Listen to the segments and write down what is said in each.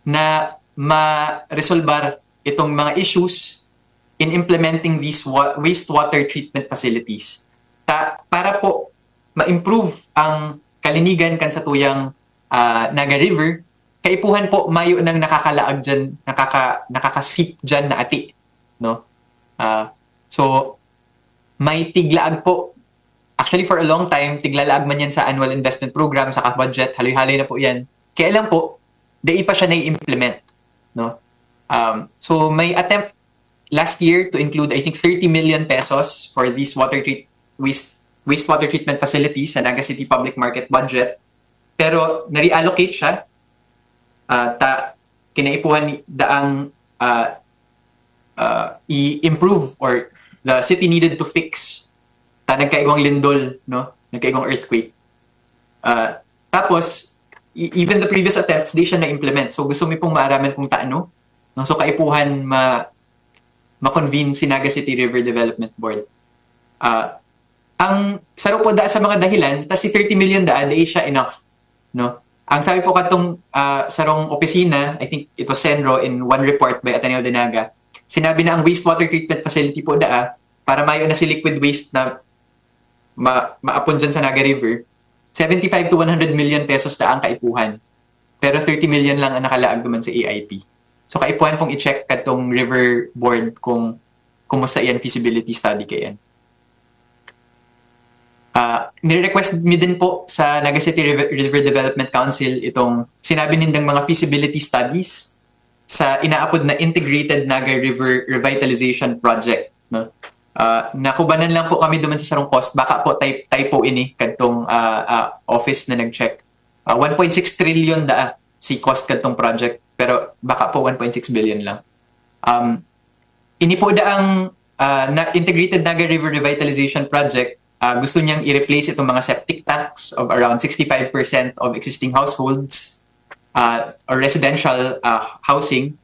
na ma-resolbar itong mga issues in implementing these wastewater treatment facilities para po ma-improve ang kalinigan kan sa tuyang Naga River. Kaipuhan po mayo nang nakakalaag dyan, nakakasip dyan na ati. No? So, may tiglaag po. Actually, for a long time, tiglalaag man yan sa annual investment program, sa budget, haloy-haloy na po yan. Kaya lang po, di pa siya na-implement. No? So, may attempt last year to include, I think, 30 million pesos for these wastewater treatment facilities sa Naga City Public Market budget. Pero, na-reallocate siya. Kinaipuhan daang i-improve or the city needed to fix nagkaigong lindol, no? Nagkaigong earthquake. Tapos, even the previous attempts, di siya na-implement. So, gusto mo pong maaraman kung taano. No? So, kaipuhan ma-convene si Naga City River Development Board. Ang saro po sa mga dahilan, tas si 30 million di siya enough. No? Ang sabi po katong sarong opisina, I think it was Senro in one report by Ateneo de Naga, sinabi na ang wastewater treatment facility po para mayo na si liquid waste na maapon dyan sa Naga River, 75 to 100 million pesos ang kaipuhan. Pero 30 million lang ang nakalaag naman sa AIP. So kaipuhan pong i-check katong river board kung kumusta yan feasibility study kayan. Nire-request mi din po sa Naga City River Development Council itong sinabi nindang mga feasibility studies sa inaapod na Integrated Naga River Revitalization Project. No? Nakubanan lang po kami duman sa sarong cost. Baka po typo ini kadtong office na nag-check. 1.6 trillion si cost kadtong project. Pero baka po 1.6 billion lang. Ini po ang Integrated Naga River Revitalization Project. Gusto niyang i-replace itong mga septic tanks of around 65% of existing households or residential housing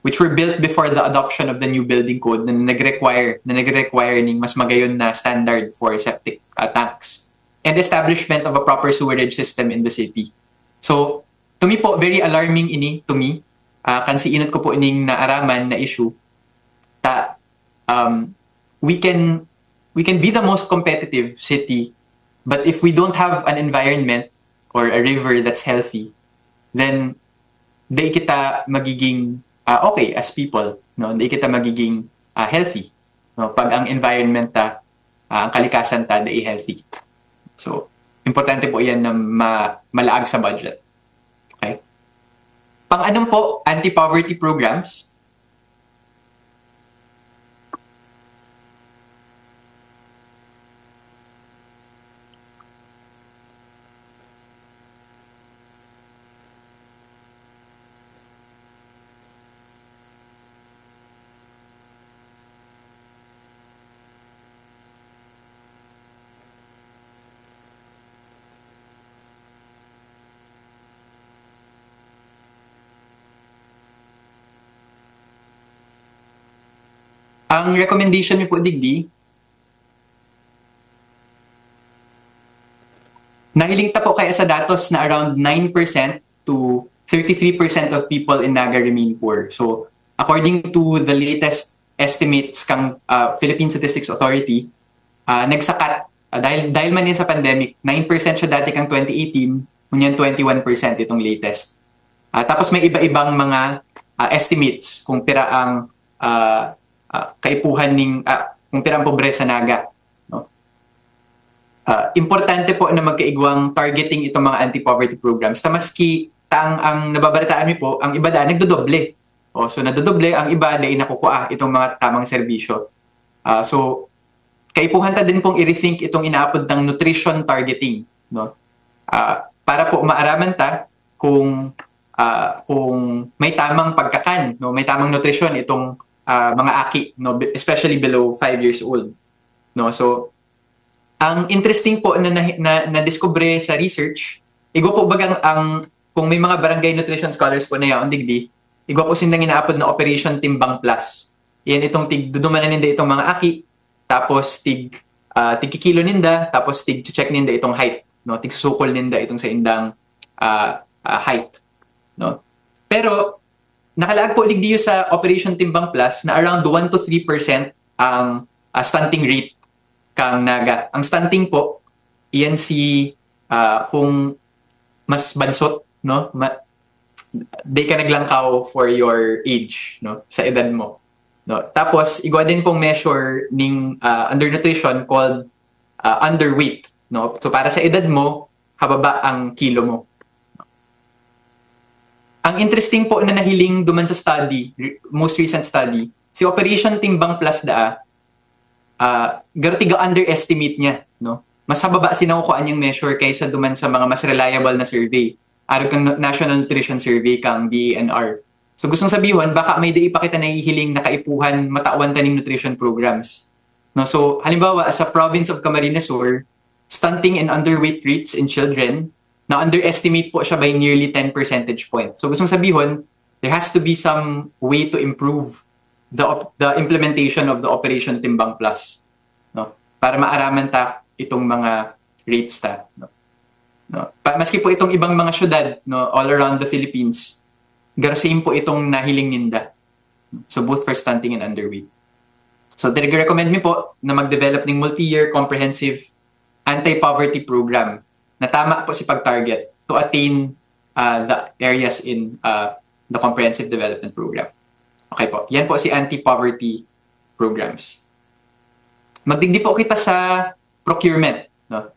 which were built before the adoption of the new building code na nag-require ng mas magayon na standard for septic tanks and establishment of a proper sewerage system in the city. So, to me po, very alarming ini to me. Kansi inot ko po ining naaraman na issue we can be the most competitive city, but if we don't have an environment or a river that's healthy, then di kita magiging okay as people, no? Di kita magiging healthy, no? Pag ang environment ang kalikasan di healthy. So, importante po 'yan na malaag sa budget. Okay? Pang-anom po, anti-poverty programs. Ang recommendation mi po digdi, nahiling ta po kaya sa datos na around 9% to 33% of people in Naga remain poor. So, according to the latest estimates kang Philippine Statistics Authority, nagsakat, dahil man yan sa pandemic, 9% siya dati kang 2018, ngunyan 21% itong latest. Tapos may iba-ibang mga estimates kung pira ang kaipuhan kung pira ang pobresa Naga. No? Importante po na magkaigwang targeting itong mga anti-poverty programs. Maski ang nababalitaan mi po, ang iba nagdodoble. So nadodoble, ang iba ay nakukuha itong mga tamang serbisyo. So kaipuhan ta din pong i-rethink itong inaapod ng nutrition targeting, no? Para po maaraman ta kung may tamang pagkakan, no, may tamang nutrition itong mga aki, no, especially below 5 years old, no. So ang interesting po na discover sa research, igwa po bagang kung may mga barangay nutrition scholars po na yaon digdi, igwa po sindang inaapod na Operation Timbang Plus. Yan itong dudumanan ninda itong mga aki, tapos kikilo ninda, tapos check ninda itong height, no, susukol ninda itong sa indang height, no. Pero nakalaag po ligdiyo sa Operation Timbang Plus na around 1 to 3% ang stunting rate kang naga. Ang stunting po, iyan si kung mas bansot, no? Di ka naglangkaw for your age, no? Sa edad mo. No? Tapos, igwa din pong measure ng undernutrition called underweight. No? So, para sa edad mo, hababa ang kilo mo. Ang interesting po na nahiling duman sa study, most recent study, si Operation Timbang Plus gartiga underestimate niya. No? Mas hababa sinakukuhaan yung measure kaysa duman sa mga mas reliable na survey. Araw kang National Nutrition Survey kang DENR. So gustong sabihin, baka may di ipakita na hihiling na kaipuhan matawan taning nutrition programs. No? So halimbawa, sa province of Camarines Sur, stunting and underweight rates in children, na underestimate po siya by nearly 10 percentage points. So gustong sabihin, there has to be some way to improve the implementation of the Operation Timbang Plus. No? Para maaraman ta itong mga rates ta. No? No? Maski po itong ibang mga syudad, no, all around the Philippines, same po itong nahiling ninda. So both for stunting and underweight. So recommend mi po na mag-develop ng multi-year comprehensive anti-poverty program na tama po si pag-target to attain the areas in the Comprehensive Development Program. Okay po. Yan po si anti-poverty programs. Magdigdi po kita sa procurement. No?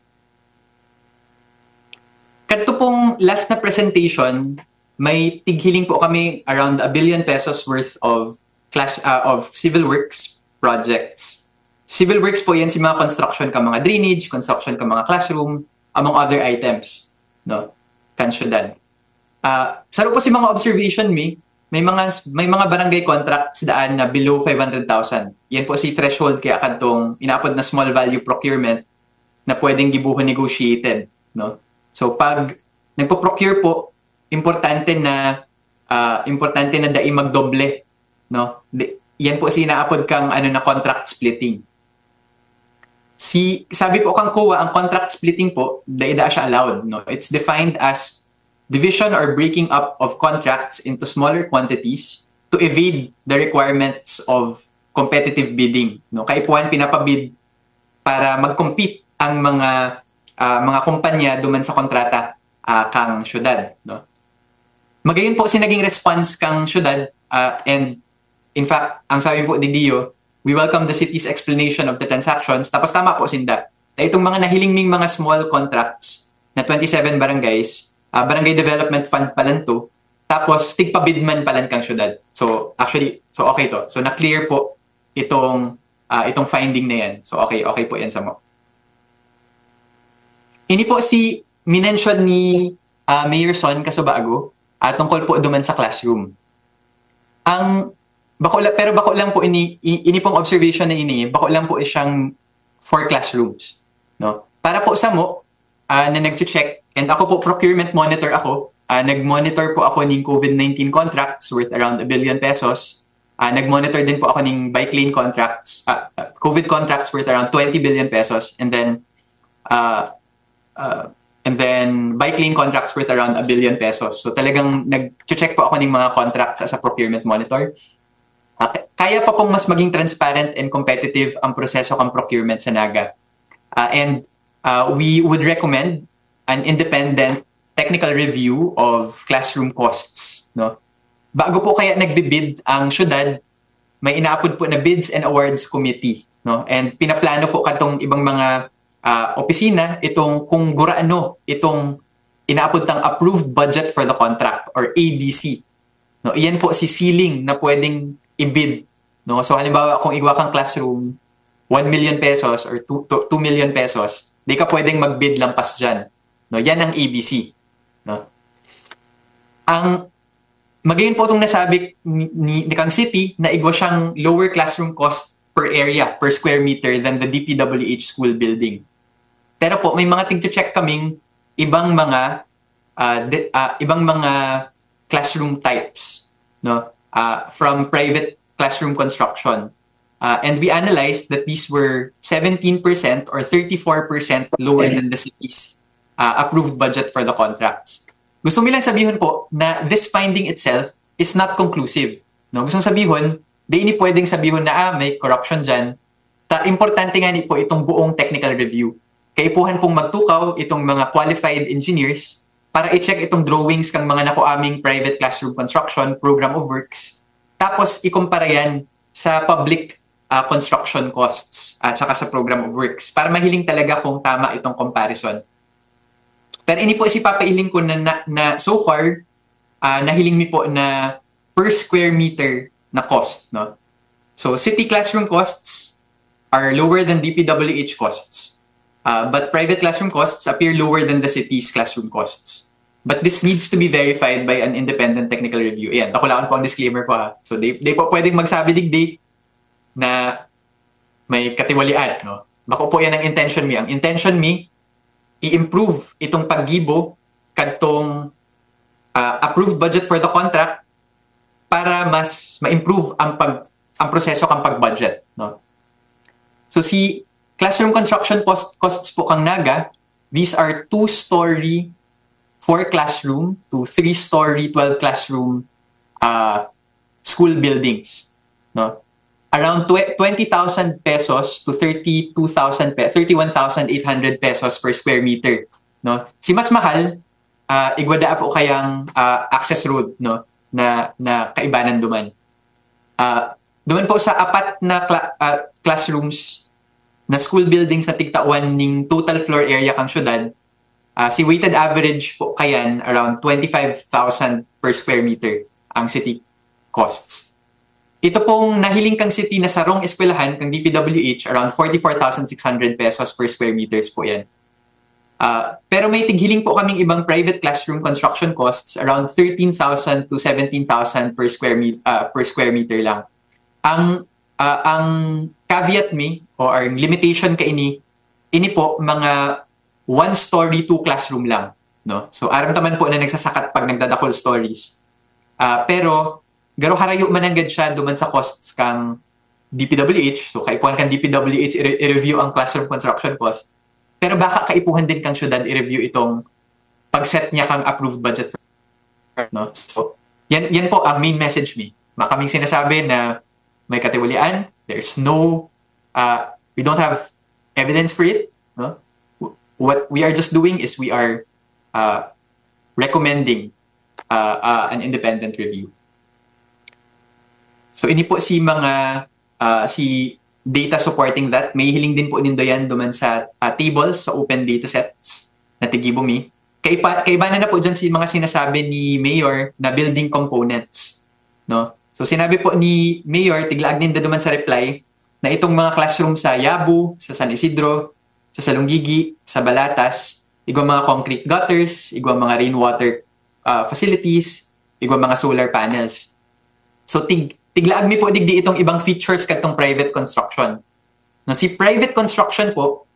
Kadto pong last na presentation, may tighiling po kami around 1 billion pesos worth of civil works projects. Civil works po yan si mga construction ka mga drainage, construction ka mga classroom, among other items, no? Kan syudad. Saro po si mga observation may mga barangay contracts daan na below 500,000. Yan po si threshold kaya kadtong inaapod na small value procurement na pwedeng gibuhon negotiated, no? So pag nagpo-procure po, importante na dai magdoble, no? Yan po si inaapod kang na contract splitting. Sabi po kang COA, ang contract splitting po, daida siya allowed. No? It's defined as division or breaking up of contracts into smaller quantities to evade the requirements of competitive bidding. No? Kaipuan pinapabid para mag-compete ang mga kumpanya duman sa kontrata kang syudad. No? Magayon po naging response kang syudad and in fact, ang sabi po di Dio, we welcome the city's explanation of the transactions. Tapos tama po sinda. Itong mga nahilingming mga small contracts na 27 barangays, Barangay Development Fund palan to. Tapos tigpabidman palan kang syudad. So actually, so okay to. So na-clear po itong finding na yan. So okay po yan sa mo. Ini po minention ni Mayor Son Casubago tungkol po duman sa classroom. Bako lang po ini pong observation na bako lang po siyang 4 classrooms, no? Para po sa mo na nag-check, and ako po procurement monitor ako, nag-monitor po ako ng COVID-19 contracts worth around 1 billion pesos. Nag-monitor din po ako ng bike lane contracts, COVID contracts worth around 20 billion pesos, and then bike lane contracts worth around 1 billion pesos. So talagang nag-check po ako ng mga contracts as a procurement monitor. Kaya pa pong mas maging transparent and competitive ang proseso ng procurement sa Naga. And we would recommend an independent technical review of classroom costs. No? Bago po kaya nagbibid ang syudad, may inaapod po na Bids and Awards Committee. No? And pinaplano po katong ibang mga opisina itong kung guraano itong inaapod tang approved budget for the contract or ABC. No? Iyan po si ceiling na pwedeng i-bid. No? So halimbawa kung igwa kang classroom 1 million pesos or 2 million pesos, di ka pwedeng mag-bid lampas dyan. No? Yan ang ABC. No? Magayon po itong nasabi ni Kang City na igwa siyang lower classroom cost per area, per square meter than the DPWH school building. Pero po may mga tig-check kaming ibang mga classroom types, no? From private classroom construction. And we analyzed that these were 17% or 34% lower than the city's approved budget for the contracts. Gusto mo lang sabihin po na this finding itself is not conclusive. No? Gustong sabihin, di ini pwedeng sabihin na may corruption dyan. Importante nga ni po itong buong technical review. Kaipuhan pong magtukaw itong mga qualified engineers para i-check itong drawings kang mga nakuaming private classroom construction, program of works, tapos ikumpara yan sa public construction costs at saka sa program of works para mahiling talaga kung tama itong comparison. Pero ini po si papailing ko na so far, nahiling mi po na per square meter na cost. No? So, city classroom costs are lower than DPWH costs. But private classroom costs appear lower than the city's classroom costs. But this needs to be verified by an independent technical review. Ayan, takulaan po ang disclaimer ko ha. So, they po pwedeng magsabi digdi na may katiwalian. No? Bako po yan ang intention mi. Ang intention mi, i-improve itong paggibo kadtong approved budget for the contract para mas ma-improve ang proseso kang pag-budget. No? So, si classroom construction costs po kang naga, these are 2-story 4-classroom to 3-story 12-classroom school buildings. No? Around 20,000 pesos to 31,800 pesos per square meter. No? Si mas mahal, igwada po kayang access road, no? na kaibanan duman. Duman po sa apat na classrooms na school buildings na tigtawan ning total floor area kang syudad, si weighted average po kayan around 25,000 per square meter ang city costs. Ito pong nahiling kang city na sarong eskwelahan kang DPWH, around 44,600 pesos per square meters po yan. Pero may tighiling po kaming ibang private classroom construction costs, around 13,000 to 17,000 per square meter lang. Ang caveat mi o ang limitation ka ini po mga 1-story 2-classroom lang, no? So aram taman po na nagsasakat pag nagdadakol stories. Pero garo harayo man ang gad siya duman sa costs kang DPWH. So kaipuhan kang DPWH i-review ang classroom construction cost. Pero baka kaipuhan din kang syudad i-review itong pag-set niya kang approved budget. No? So yan po ang main message mi. Makaming sinasabi na may katiwalian, there's no we don't have evidence for it. No? What we are just doing is we are recommending an independent review. So ini po si mga si data supporting that. May hiling din po nindo yan duman sa tables sa open datasets na tigibo mi. Kaibanan na po dyan si mga sinasabi ni Mayor na building components. No? So sinabi po ni Mayor, tiglaag din duman sa reply, na itong mga classroom sa Yabu, sa San Isidro, sa Salungigi, sa Balatas, igwa mga concrete gutters, igwa mga rainwater facilities, igwa mga solar panels. So tiglaag mi po digdi itong ibang features katong private construction. No, si private construction po,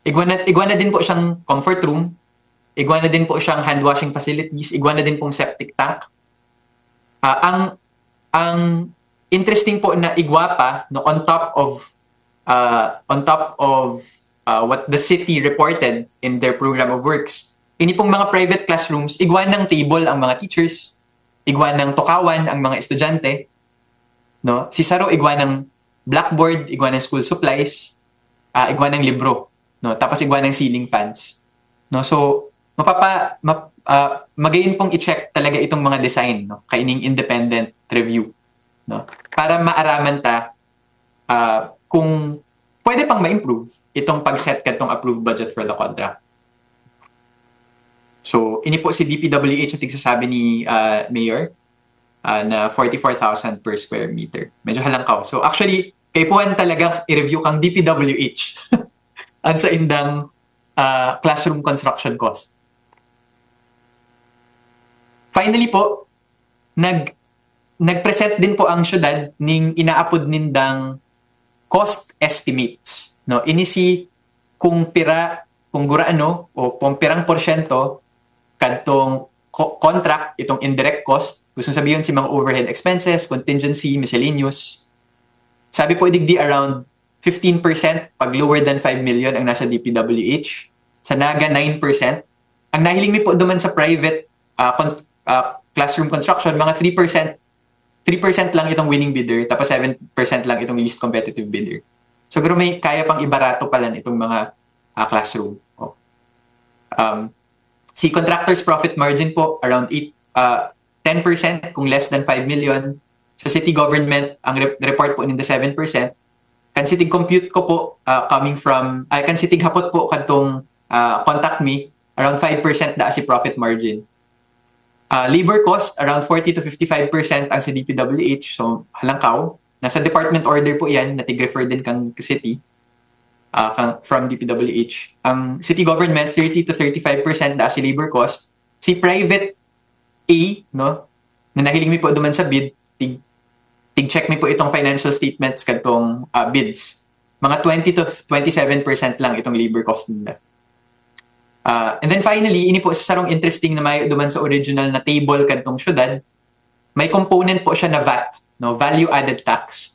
igwa na din po siyang comfort room, igwa na din po siyang hand washing facilities, igwa na din pong septic tank. Ang interesting po na igwa pa no, on top of what the city reported in their program of works. Ini pong mga private classrooms, igwa ng table ang mga teachers, igwa ng tukawan ang mga estudyante. No? Si Saro, igwa ng blackboard, igwa ng school supplies, igwa ng libro. No? Tapos igwa ng ceiling fans. No? So, magayon pong i-check talaga itong mga design, no? Kaining independent review. No? Para maaraman ta kung pwede pang ma-improve itong pag-set katong approved budget for the contract. So, ini po si DPWH at tigsasabi ni Mayor, na 44,000 per square meter. Medyo halangkaw. So actually, kaipuhan talagang i-review kang DPWH ang sa indang classroom construction cost. Finally po, nag-present din po ang syudad ning inaapod nindang cost estimates. No? Inisi kung guraano o kung pirang porsyento kadtong contract, itong indirect cost, gusto sabihin si mga overhead expenses, contingency, miscellaneous. Sabi po digdi around 15% pag lower than 5 million ang nasa DPWH. Sa Naga, 9%. Ang nahiling mi po duman sa private classroom construction, mga 3% lang itong winning bidder, tapos 7% lang itong least competitive bidder. So, siguro may kaya pang ibarato pala itong mga classroom. Si contractor's profit margin po, around 10% kung less than 5 million. Sa city government, ang report po ninda 7%. Kansitig compute ko po, kansitig hapot po kadtong contact me, around 5% na si profit margin. Labor cost, around 40 to 55% ang sa DPWH. So, halangkaw. Nasa department order po yan, natig-refer din kang city from DPWH. Ang city government, 30 to 35% na si labor cost. Si private A, no, na nahiling mi po duman sa bid, tig-check mi po itong financial statements kadtong bids. Mga 20 to 27% lang itong labor cost nila. And then finally, ini po sa sarong interesting na may duman sa original na table kadtong syudad, may component po siya na VAT, no, value added tax.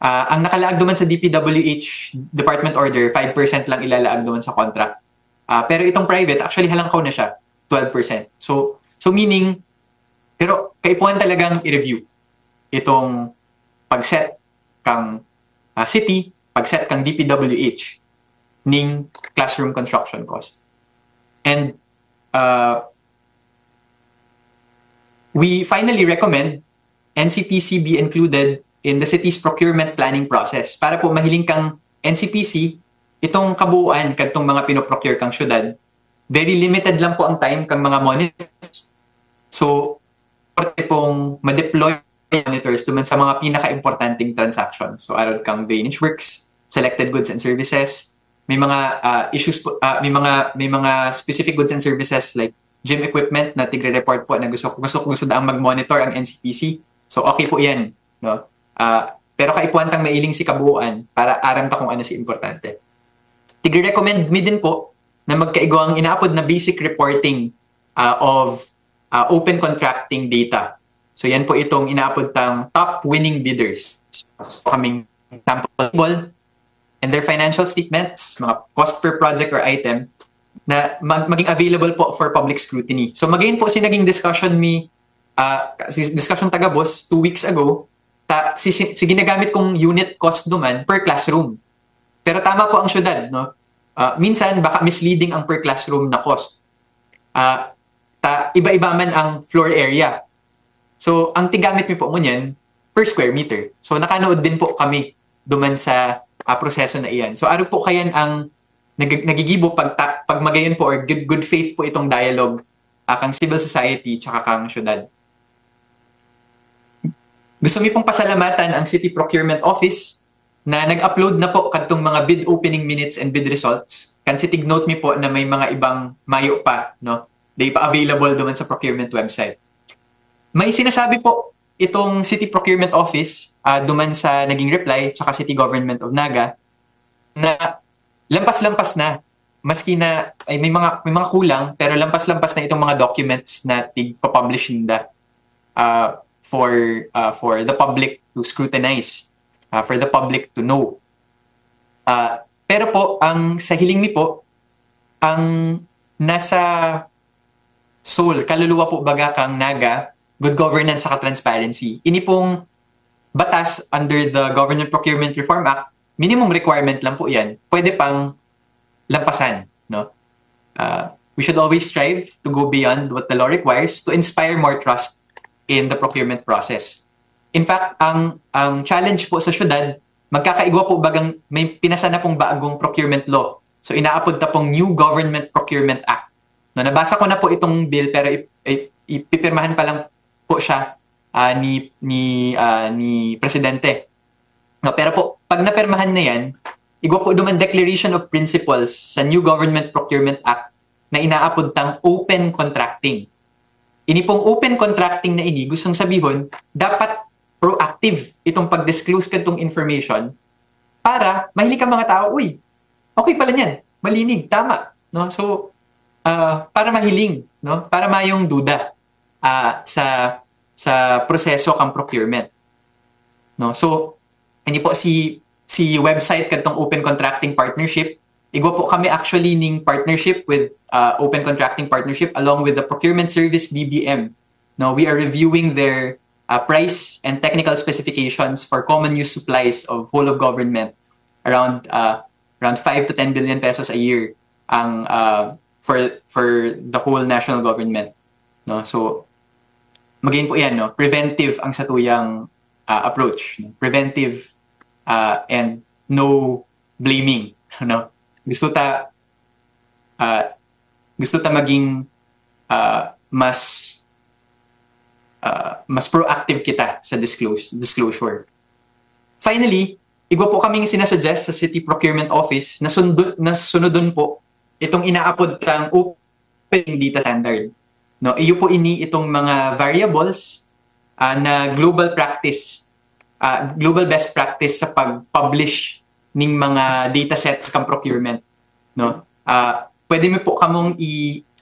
Ang nakalaag duman sa DPWH department order, 5% lang ilalaag duman sa contract. Pero itong private, actually halangkaw na siya, 12%. So meaning, pero kaipuhan talagang i-review itong pag-set kang city, pag-set kang DPWH ning classroom construction cost. And we finally recommend NCPC be included in the city's procurement planning process. Para po mahiling kang NCPC, itong kabuuan kadtong mga pinoprocure kang syudad, very limited lang po ang time kang mga monitors. So, pwede pong ma-deploy monitors duman sa mga pinaka-importanting transactions. So, aron kang drainage works, selected goods and services, may mga issues po, may mga specific goods and services like gym equipment na tigre-report po na gusto daang mag-monitor ang NCPC. So, okay po yan, no? Pero kaipuan tang mailing si kabuuan para aram ta kung ano si importante. Tigre-recommend mi din po na magkaigo ang inaapod na basic reporting of open contracting data. So yan po itong inaapod tang top winning bidders. So, kaming sample table and their financial statements, mga cost per project or item na maging available po for public scrutiny. So magayon po si naging discussion discussion taga-boss 2 weeks ago, si ginagamit kong unit cost duman per classroom. Pero tama po ang syudad, no? Minsan baka misleading ang per classroom na cost. Iba-iba man ang floor area. So, ang tigamit mi po mo niyan, per square meter. So, nakanood din po kami duman sa proseso na iyan. So, aro po kayan ang nagigibo pag magayon po or good faith po itong dialogue kang civil society tsaka kang syudad. Gusto mi pong pasalamatan ang City Procurement Office na nag-upload na po kadtong mga bid opening minutes and bid results. Kasi tig-note mi po na may mga ibang mayo pa, no? They pa available duman sa procurement website. May sinasabi po itong City Procurement Office duman sa naging reply tsaka City Government of Naga na lampas-lampas na maski na ay may mga kulang pero lampas-lampas na itong mga documents na tig-publish nila for the public to scrutinize, for the public to know. Pero po ang sa hiling mi po ang nasa soul, kaluluwa po baga kang Naga, good governance saka transparency. Ini pong batas under the Government Procurement Reform Act, minimum requirement lang po yan. Pwede pang lampasan, no? We should always strive to go beyond what the law requires to inspire more trust in the procurement process. In fact, ang challenge po sa syudad, magkakaigwa po bagang may pinasa na pong bagong procurement law. So inaapod na pong New Government Procurement Act. No, nabasa ko na po itong bill pero ipipirmahan pa lang po siya ni presidente. No, pero po pag napirmahan na yan, igwa po duman Declaration of Principles sa New Government Procurement Act na inaapod tang open contracting. Ini pong open contracting na ini, gustong sabihon, dapat proactive itong pag-disclose kadtong information para mahilig ka mga tao, uy, okay pala niyan, malinig, tama. No? So, para mahiling, no? Para mayong duda sa proseso kang procurement. No? So, hindi po si website kadtong Open Contracting Partnership. Igwa po kami actually ning partnership with Open Contracting Partnership along with the Procurement Service DBM. No, we are reviewing their price and technical specifications for common use supplies of whole of government around 5 to 10 billion pesos a year ang for the whole national government, no? So magain po yan, no? Preventive ang satuyang approach, no? Preventive and no blaming, no? Gusto ta maging mas proactive kita sa disclosure. Finally, igwa po kaming sinasuggest sa City Procurement Office na sunodon po itong inaapod tang open data standard. No, iyo po itong mga variables na global best practice sa pag-publish ning mga datasets kang procurement, no? Pwede mo po kamong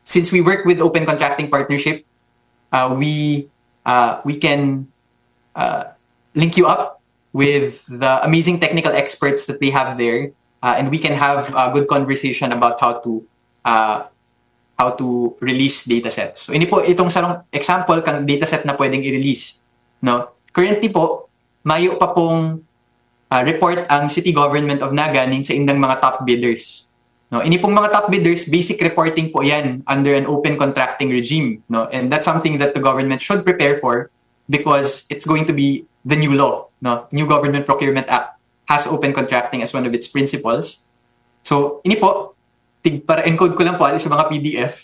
since we work with Open Contracting Partnership, we can link you up with the amazing technical experts that they have there, and we can have a good conversation about how to release datasets. So ini po itong sarong example kang dataset na pwedeng i-release, no? Currently po, mayo pa pong report ang City Government of Naga nin sa indang mga top bidders. No, ini pong mga top bidders, basic reporting po yan under an open contracting regime, no? And that's something that the government should prepare for because it's going to be the new law, no? New Government Procurement Act has open contracting as one of its principles. So, ini po, para encode ko lang po sa mga PDF.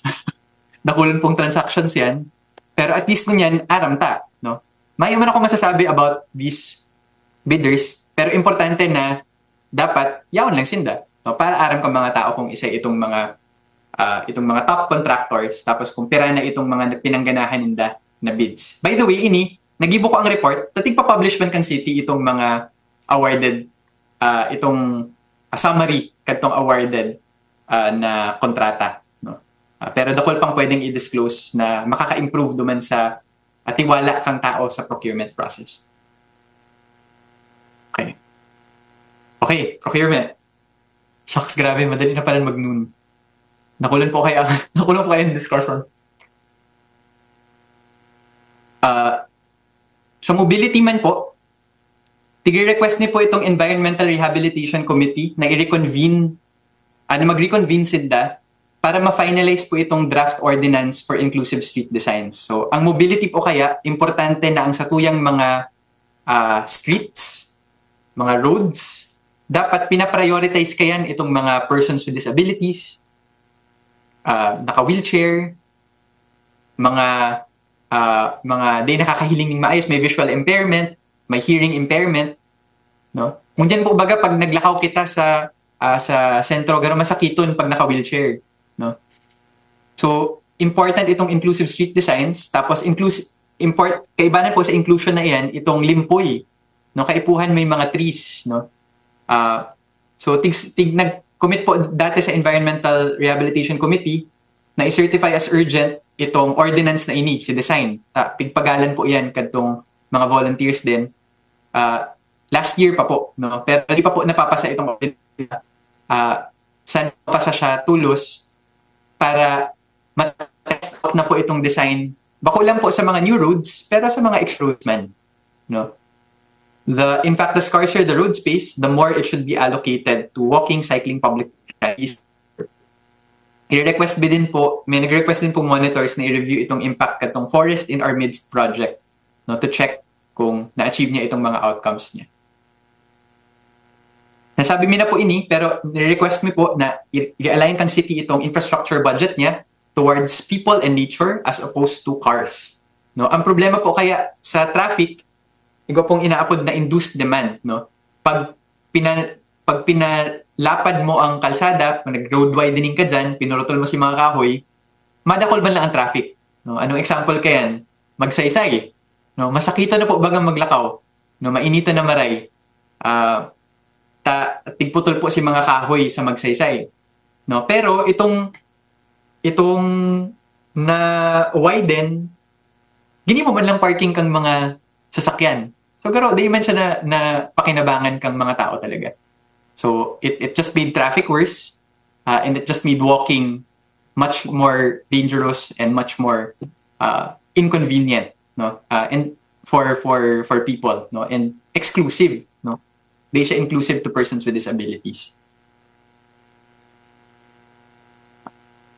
Nakulon pong transactions yan. Pero at least nun yan, aram ta, no? May man ako masasabi about these bidders, pero importante na dapat yaon lang sinda. No, para aram ka mga tao kung isa itong mga top contractors, tapos kung pira na itong mga pinangganahan ninda na bids. By the way, nagibo ko ang report, tatig pa-publish man kang city itong mga awarded, itong summary katong awarded na kontrata. No? Pero dakol pang pwedeng i-disclose na makaka-improve duman sa tiwala kang tao sa procurement process. Okay, procurement. Shucks, grabe, madali na pala mag-noon. Nakulan po kayo yung discussion. Sa mobility man po, tig-request niyo po itong Environmental Rehabilitation Committee na i-reconvene, mag-reconvene sila para ma-finalize po itong draft ordinance for inclusive street designs. So, ang mobility po kaya, importante na ang satuyang mga streets, mga roads, dapat pinaprioritize kayan itong mga persons with disabilities, naka-wheelchair, mga di nakakahiling ng maayos, may visual impairment, may hearing impairment, no? Kung diyan po baga pag naglakaw kita sa sentro, garo masakiton pag naka-wheelchair, no? So, important itong inclusive street designs, tapos kaibanan po sa inclusion na iyan, itong limpoy, no? Kaipuhan may mga trees, no? So, nag-commit po dati sa Environmental Rehabilitation Committee na i-certify as urgent itong ordinance na si design. Pigpagalan po yan kadtong mga volunteers din. Last year pa po, no? Pero hindi pa po napapasa itong ordinance. Saan papasa siya tulos para ma-test out na po itong design. Bako lang po sa mga new roads, pero sa mga ex-roads man, no? In fact, the scarcer the road space, the more it should be allocated to walking, cycling, public transit. May nag-request din po monitors na i-review itong impact katong Forest in Our Midst project, no, to check kung na-achieve niya itong mga outcomes niya. Nasabi mi na po pero ni-request mi po na i-align kang city itong infrastructure budget niya towards people and nature as opposed to cars. No, ang problema po kaya sa traffic, ikaw pong inaapod na induced demand, no? Pag pinalapad mo ang kalsada, kung nag-road widening ka dyan, pinurutol mo si mga kahoy, madakol ba lang ang traffic? No? Anong example kayan? Magsaysay. No? Masakito na po bagang maglakaw. No? Mainito na maray. Tigputol po si mga kahoy sa magsaysay. No? Pero itong na widen, gini mo man lang parking kang mga sasakyan. So garo, di man siya na pakinabangan kang mga tao talaga. So it just made traffic worse, and it just made walking much more dangerous and much more inconvenient, no? And for people, no, and exclusive, no. They siya inclusive to persons with disabilities.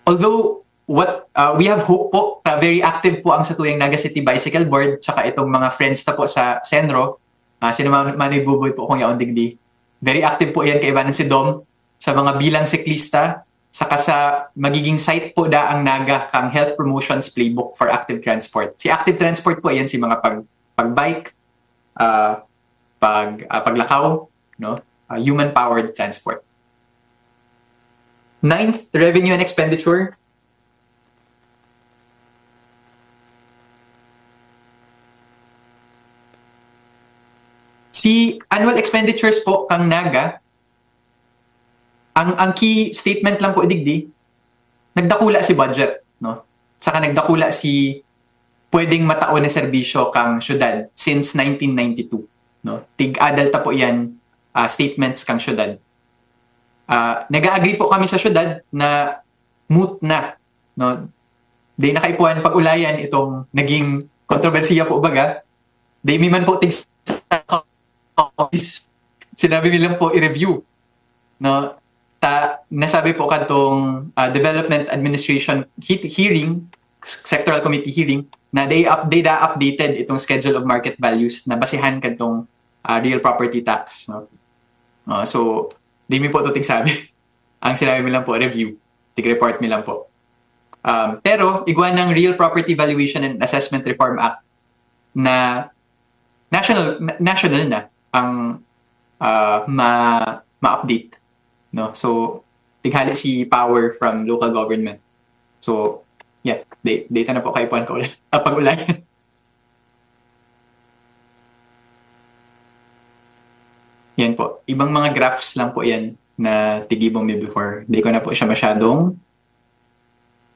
Although what we have hope po, very active po ang Satuyang Naga City Bicycle Board tsaka itong mga friends na po sa Senro, sino Manoy Buboy po kung yaon digdi. Very active po yan, kaibanan si Dom sa mga bilang siklista, saka sa magiging site po da ang Naga kang Health Promotions Playbook for Active Transport. Si Active Transport po yan si mga pagbike, paglakaw, no? Human-powered transport. Ninth, revenue and expenditure. Si annual expenditures po kang Naga, ang key statement lang po digdi, nagdakula si budget, no? Saka nagdakula si pwedeng mataon na serbisyo kang syudad since 1992, no? Tig-adalta po yan statements kang syudad. Nag-agree po kami sa syudad na moot na, no? Di nakaipuan pag-ulayan itong naging kontrobersiya po baga. Di man po tig sinabi nilang po i-review, no? Nasabi po kadtong Development Administration hearing, sectoral committee hearing, na they updated itong schedule of market values na basihan kadtong real property tax, no? So di mi po to tigsabi. Ang sinabi mi lang po review, tig-report mi lang po. Pero iguan ng Real Property Valuation and Assessment Reform Act na national na ang ma-update, no? So tighali si power from local government. So yeah, data na po kay puan ko pag-ulayan. Yan po. Ibang mga graphs lang po yan na tigibong me before. Di ko na po siya masyadong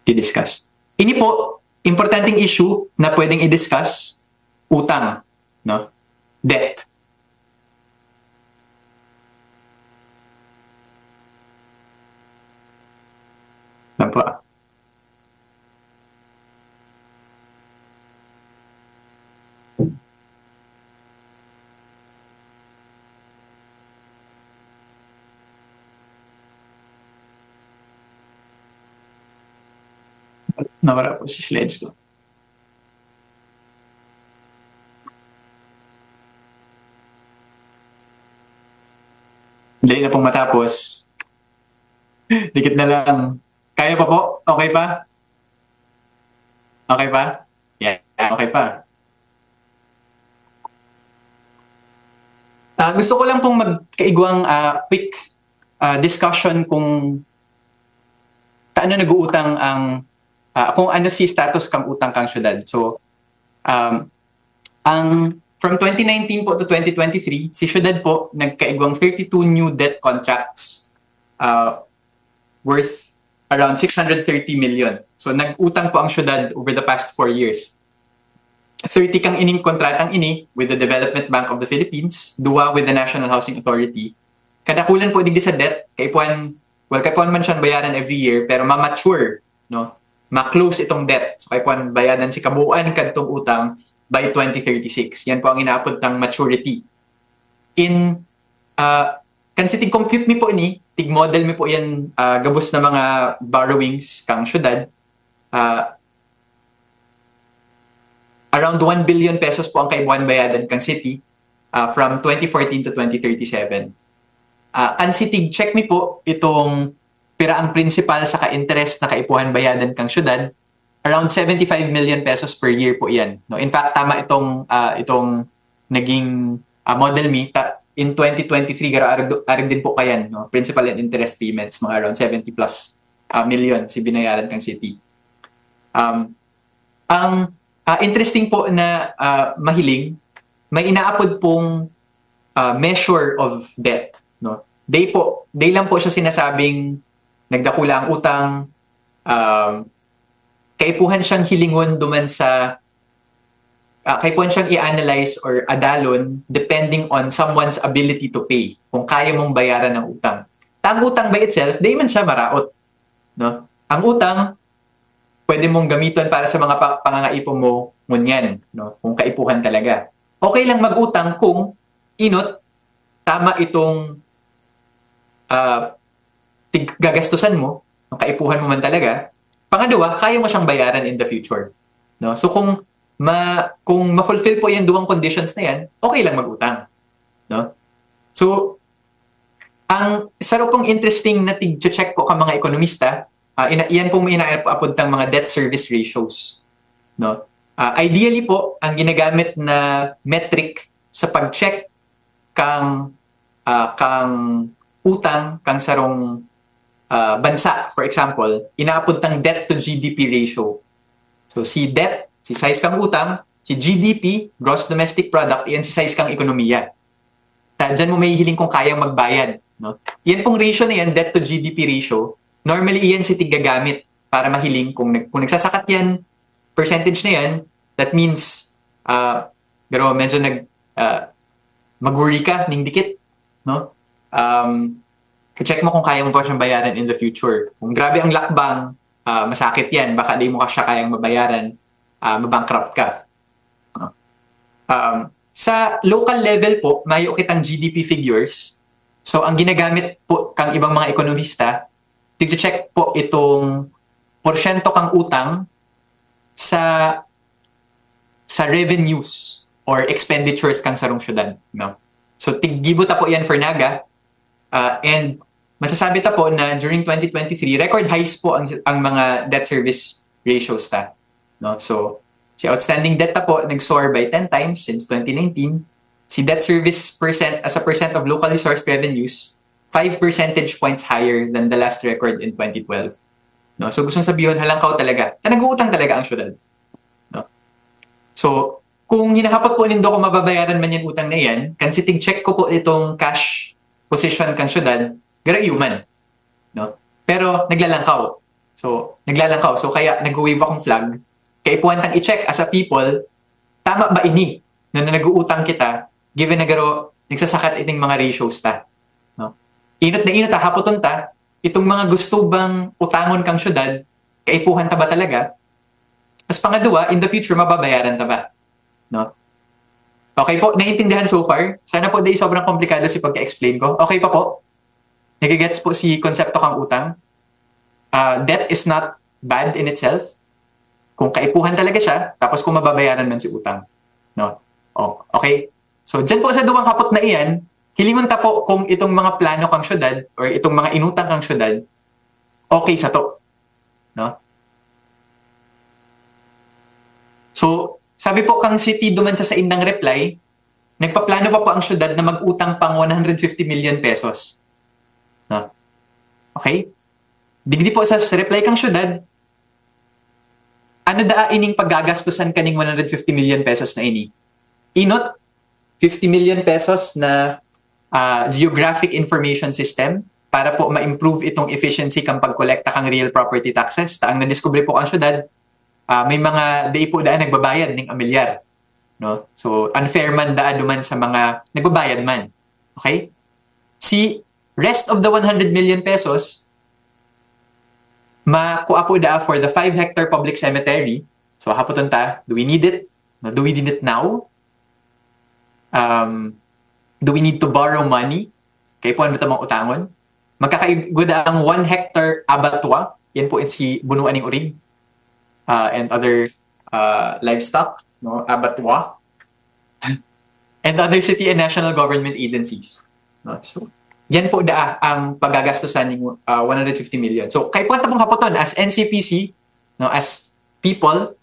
i-discuss. Ini po, importanteng issue na pwedeng i-discuss, utang, no? Debt. Yan po. Nawala po si slides ko. Hindi na pong matapos. Dikit na lang. Kaya pa po? Okay pa? Okay pa? Yeah, okay pa. Gusto ko lang pong magkaigwang quick discussion kung paano nag-uutang ang kung ano si status kang utang kang syudad. So, from 2019 po to 2023, si syudad po nagkaigwang 32 new debt contracts worth around 630 million. So, nag-utang po ang syudad over the past 4 years. 30 kang ining kontratang ini with the Development Bank of the Philippines, duwa with the National Housing Authority. Kadakulan po digdi sa debt, kay puan man siyang bayaran every year, pero ma-mature, no? Ma-close itong debt. So, kay puan bayadan si kabuuan kadtong utang by 2036. Yan po ang inaapod ng maturity. In, kansi tig-compute mi po ni, tig-model mi po yan gabos na mga borrowings kang syudad. Around 1 billion pesos po ang kaibuan bayadan kang city from 2014 to 2037. Kansi tig-check mi po itong piraang principal sa ka-interest na kaipuhan bayadan kang syudad, around 75 million pesos per year po yan. No? In fact, tama itong naging model me. In 2023, arag din po kayan. No? Principal and interest payments, mga around 70 plus million si binayaran kang city. Ang interesting po na mahiling, may inaapod pong measure of debt. No? Day lang po siya sinasabing nagdakula ang utang, kaipuhan siyang hilingon duman sa, kaipuhan siyang i-analyze or adalon depending on someone's ability to pay, kung kaya mong bayaran ng utang. Ang utang by itself, di man siya maraot. No? Ang utang, pwede mong gamiton para sa mga pangangaipon mo ngunyan, no? Kung kaipuhan talaga. Okay lang mag-utang kung inot, tama itong gagastusan mo, ang kaipuhan mo man talaga. Pangalawa, kaya mo siyang bayaran in the future. No? So kung ma-fulfill po yung duwang conditions na yan, okay lang mag-utang. No? So, ang sarap pong interesting na tig-check po ka mga ekonomista, iyan pong inaapod ng mga debt service ratios. No? Ideally po, ang ginagamit na metric sa pag-check kang utang, kang sarong bansa, for example, inaapod ng debt to GDP ratio. So si debt, si size kang utang, si GDP, gross domestic product, iyan si size kang ekonomiya. Diyan mo may hiling kung kayang magbayad. No? Yan pong ratio na yan, debt to GDP ratio, normally iyan si tiggagamit para mahiling kung nagsasakat yan, percentage na yan, that means, pero medyo mag-worry ka, ning dikit, no? Check mo kung kaya mo pa siyang bayaran in the future. Kung grabe ang lakbang, masakit yan, baka di mo ka siya kayang mabayaran, mabankrupt ka. Sa local level po, may ukitang GDP figures. So, ang ginagamit po kang ibang mga ekonomista, tig-check po itong porsyento kang utang sa revenues or expenditures kang sarong syudad. No? So, tig-gibuta po yan for Naga. And masasabi ta po na during 2023, record highs po ang mga debt service ratios ta. No? So, si outstanding debt ta po nag-soar by 10 times since 2019. Si debt service percent as a percent of locally sourced revenues, 5 percentage points higher than the last record in 2012. No? So, gustong sabihin, halangkaw talaga. Nag-uutang talaga ang syudad. No? So, kung hinahapot po nindo kung mababayaran man yung utang na yan, kansiting check ko po itong cash position kang syudad, garayuman. No? Pero naglalangkaw. So, kaya nag-wave akong flag. Kaya ipuan tang i-check as a people, tama ba ini na nag-uutang kita, given na garo, nagsasakat iting mga ratios ta. No? Inot na inot ta, hapoton ta, itong mga gusto bang utangon kang syudad, kaipuhan ta ba talaga? Mas pangadua, in the future, mababayaran ta ba? No? Okay po, naiintindihan so far? Sana po dahil sobrang komplikado si pagka-explain ko. Okay pa po? Nagigets po si konsepto kang utang? Debt is not bad in itself. Kung kaipuhan talaga siya, tapos kung mababayaran man si utang. No? Oh, okay? So, dyan po sa duwang kapot na iyan, hilingon ta po kung itong mga plano kang syudad or itong mga inutang kang syudad, okay sa to. No? So, sabi po kang city duman sa indang reply, nagpaplano pa po ang syudad na mag-utang pang 150 million pesos. No? Okay? Digdi po sa reply kang syudad, ano daa ining paggagastusan kaning 150 million pesos na ini? Inot, 50 million pesos na geographic information system para po ma-improve itong efficiency kang pag-kolekta kang real property taxes. Taang na-discover po ang syudad, may mga day po daan nagbabayad ng amilyar. No? So, unfair man daan duman sa mga nagbabayad man. Okay? Si rest of the 100 million pesos, makuha po daa for the 5-hectare public cemetery. So, hapoton ta, do we need it? No, do we need it now? Do we need to borrow money? Kaya po ano tamang utangon? Magkakaigoda ang 1-hectare abattoir. Yan po si bunuan ng urig. And other livestock, no, abattoir, and other city and national government agencies. No? So, yan po ang paggagastusan ng 150 million. So, kay po tapong kapoton, as NCPC, no, as people,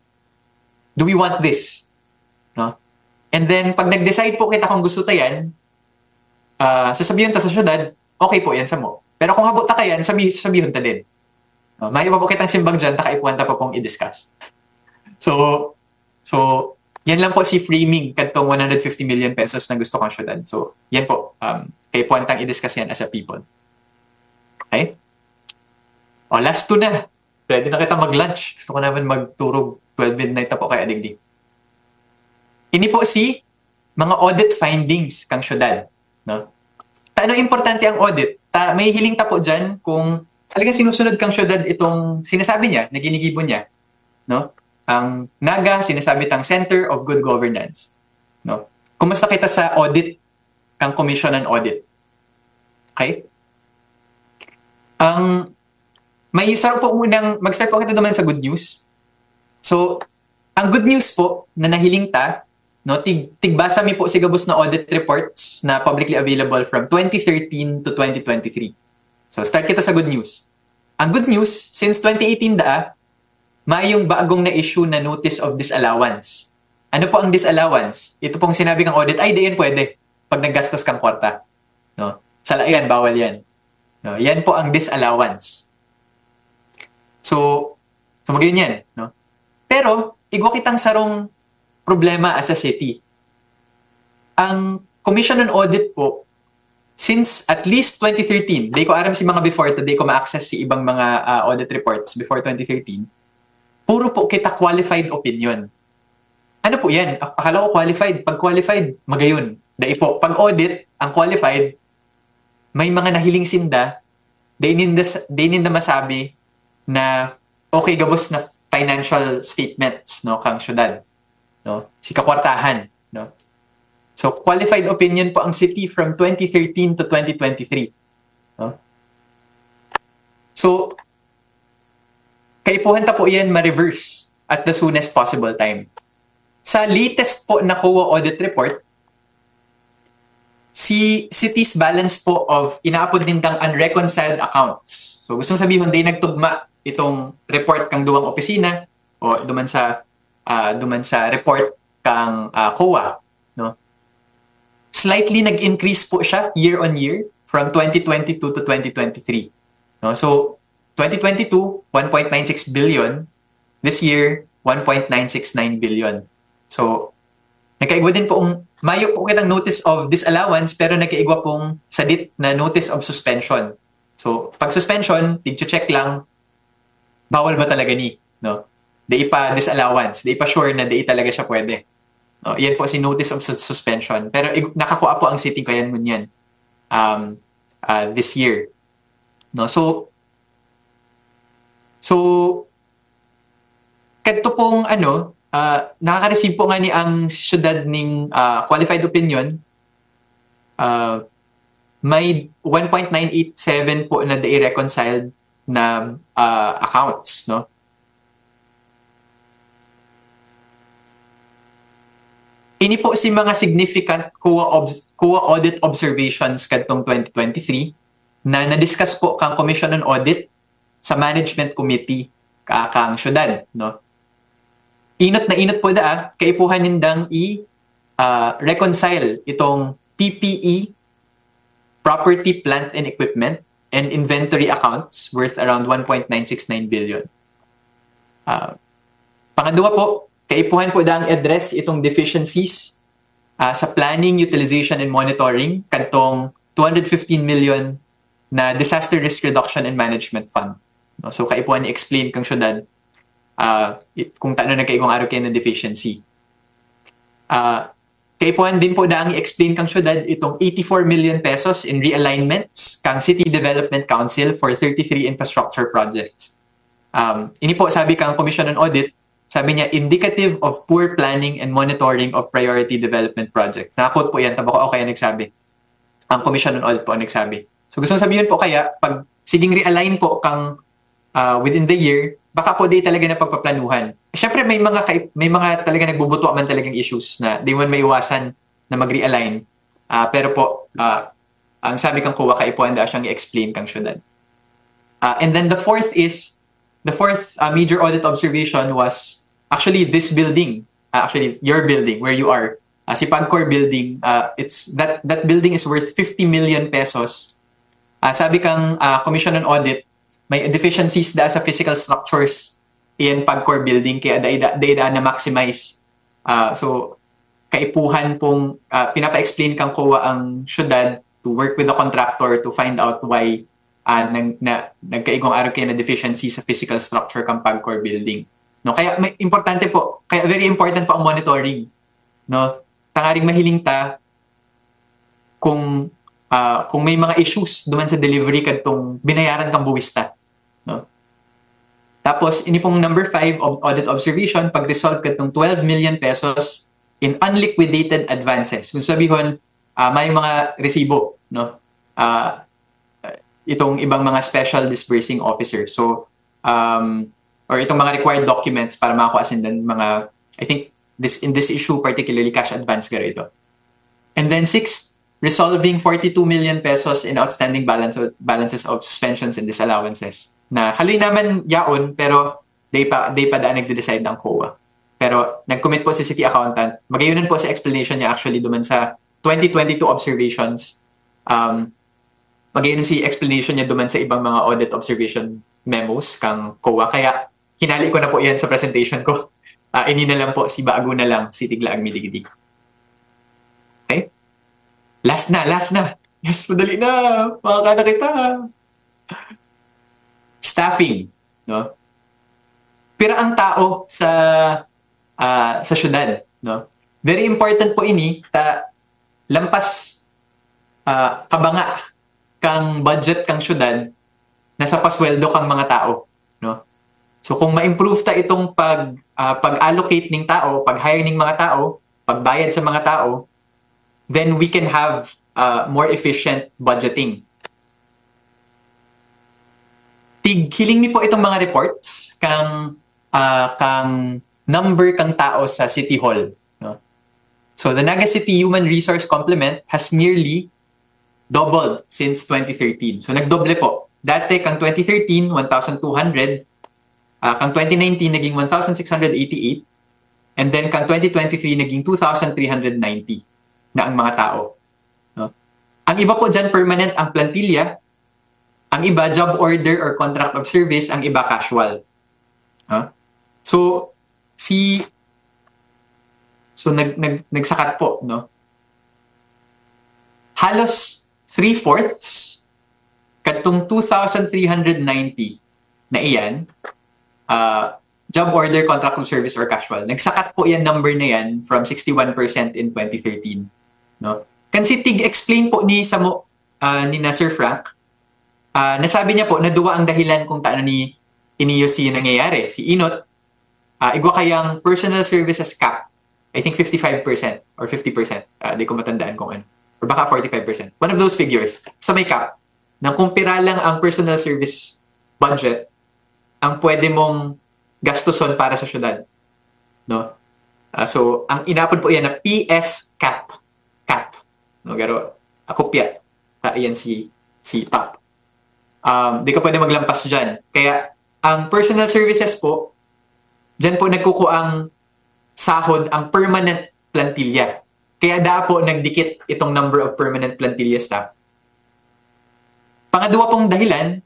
do we want this? No? And then, pag nag-decide po kita kung gusto tayan, sasabihin ta sa syudad, okay po yan sa mo. Pero kung habot ta kayan, sabihin ta din. May iba po kitang simbang dyan, takaipuan ta pa pong i-discuss. So, yan lang po si framing katong 150 million pesos na gusto kong syudad. So, yan po. Kaya puwantang i-discuss yan as a people. Okay? O, last two na. Pwede na kita mag-lunch. Gusto ko naman magturog 12 midnight na po kay Adigdi. Ini po si mga audit findings kang syudad. No? Taano importante ang audit? May hiling ta po dyan kung talagang sinusunod kang syudad itong sinasabi niya, na ginigibon niya. no? Ang NAGA sinasabi tang Center of Good Governance, no? Kumusta kita sa audit kang Commission on Audit? Okay? Ang mag-start po kita naman sa good news. So, ang good news po na nahiling ta, no, tigbasa mi po si gabos na audit reports na publicly available from 2013 to 2023. So, start kita sa good news. Ang good news, since 2018 mayong bagong na issue na notice of disallowance. Ano po ang disallowance? Ito pong sinabi kang audit, ay, di yan pwede pag naggastos kang kwarta. No? Sala yan, bawal yan. No? Yan po ang disallowance. So magayon yan. No? Pero, igwa kitang sarong problema as a city. Ang Commission on Audit po, since at least 2013, di ko aram si mga before to, di ko ma-access si ibang mga audit reports before 2013, puro po kita qualified opinion. Ano po yan? Akala ko qualified. Pag qualified, magayon. Dahil po, pag audit, ang qualified, may mga nahiling sinda, they ninda masabi na okay gabos na financial statements, no, kang syudad, no, si kakwartahan, no. So qualified opinion po ang city from 2013 to 2023, no. So kaipuhan ta po yan ma-reverse at the soonest possible time. Sa latest po na COA audit report, si city's balance po of inaapod nindang unreconciled accounts. So gustong sabihin, di nagtugma itong report kang duwang opisina o duman sa report kang COA, no? Slightly nag-increase po siya year on year from 2022 to 2023. No? So 2022, 1.96 billion. This year, 1.969 billion. So nagkaigwa din po mayo po kitang notice of disallowance pero nagkaigwa pong sadit na notice of suspension. So pag suspension, tig-check lang bawal ba talaga ni, no? Di pa disallowance, di pa sure na di talaga siya pwede. No, yan po si notice of suspension. Pero nakakuha po ang city ko yan ngunyan this year. No, so kadto pong nakaka-receive po nga ni ang syudad ning qualified opinion. May 1.987 po na reconciled na accounts, no? Ini po si mga significant COA audit observations kadtong 2023 na na-discuss po kang Commission on Audit sa Management Committee kang syudad, no? Inot na inot po kaipuhan nindang reconcile itong PPE, property, plant and equipment, and inventory accounts worth around 1.969 billion. Pangadua po, kaipuhan po ang address itong deficiencies sa planning, utilization, and monitoring kantong 215 million na Disaster Risk Reduction and Management Fund. No? So kaipuhan i-explain kang syudad kung taano nagkaigong araw kayo ng deficiency. Kaipuhan din po ang i-explain kang syudad itong 84 million pesos in realignments kang City Development Council for 33 infrastructure projects. Ini po sabi kang Commission on Audit, sabi niya, indicative of poor planning and monitoring of priority development projects. Nakakot po yan, tabako o kaya nagsabi. Ang Commission on Audit po nagsabi. So gusto sabihin po kaya, pag siging realign po kang within the year, baka po di talaga na pagpaplanuhan. Siyempre may mga talaga nagbubuto man talagang issues na di man maiwasan na mag-realign. Pero po, ang sabi kang kuwa kaipuan da siyang i-explain kang syudad. And then the fourth major audit observation was actually this building, actually your building where you are. Si Pagcor building, that building is worth 50 million pesos. Sabi kang Commission on Audit, may deficiencies sa physical structures in Pagcor building kaya daida na maximize. So kaipuhan pong pinapa-explain kang COA ang syudad to work with the contractor to find out why nagkaigong araw kayo na deficiency sa physical structure kang Pagcor building. No, kaya importante po, kaya very important po ang monitoring. No, tangaring mahiling ta kung may mga issues duman sa delivery kadtong binayaran kang buwista. No? Tapos, ini pong number 5, audit observation, pag-resolve ka itong 12 million pesos in unliquidated advances. Kung sabihin, may mga resibo, no? Itong ibang mga special disbursing officer. So, or itong mga required documents para makakuha sindan mga, I think, in this issue, particularly cash advance garo ito. And then 6, resolving 42 million pesos in outstanding balances of suspensions and disallowances. Na haloy naman yaon, pero day pa daan nagde-decide ng COA. Pero nag-commit po si city accountant. Magayunan po sa explanation niya actually duman sa 2022 observations. Magayunan si explanation niya duman sa ibang mga audit observation memos kang COA. Kaya hinali ko na po yan sa presentation ko. Ini na lang po, si Baago na lang, si Tiglaang Midigdig. Okay? Last na. Yes, madali na. Makakana kita. Staffing, no? Pero ang tao sa syudad, no? Very important po ini lampas kabanga kang budget kang syudad nasa pasweldo kang mga tao, no? So kung ma-improve ta itong pag-allocate ng tao, pag-hire ng mga tao, pagbayad sa mga tao, then we can have more efficient budgeting. Hiling ni po itong mga reports kang number kang tao sa City Hall. No? So the Naga City Human Resource Complement has nearly doubled since 2013. So nagdoble po. Dati kang 2013, 1,200. Kang 2019, naging 1,688. And then kang 2023, naging 2,390 na ang mga tao. No? Ang iba po dyan, permanent ang plantilla. Ang iba, job order or contract of service. Ang iba, casual. So, nagsakat po, no? Halos 3/4 katong 2,390 na iyan, job order, contract of service, or casual. Nagsakat po yan number na yan from 61% in 2013. No? Kasi tig-explain po ni na Sir Frank, nasabi niya po na duwa ang dahilan kung taano ni iniyos si nangyayari. Si Inot, igwa kayang personal services cap, I think 55% or 50%. Di ko matandaan kung ano. Or baka 45%. One of those figures. Sa may cap, na kung pira lang ang personal service budget, ang pwede mong gastuson para sa syudad. No? So, ang inapod po yan na PS cap. Cap. No, garo, kopya. Iyan si PAP. Di ka pwede maglampas dyan. Kaya, ang personal services po, dyan po nagkukuang sahod ang permanent plantilla. Kaya po nagdikit itong number of permanent plantilla staff. Pangadwa pong dahilan,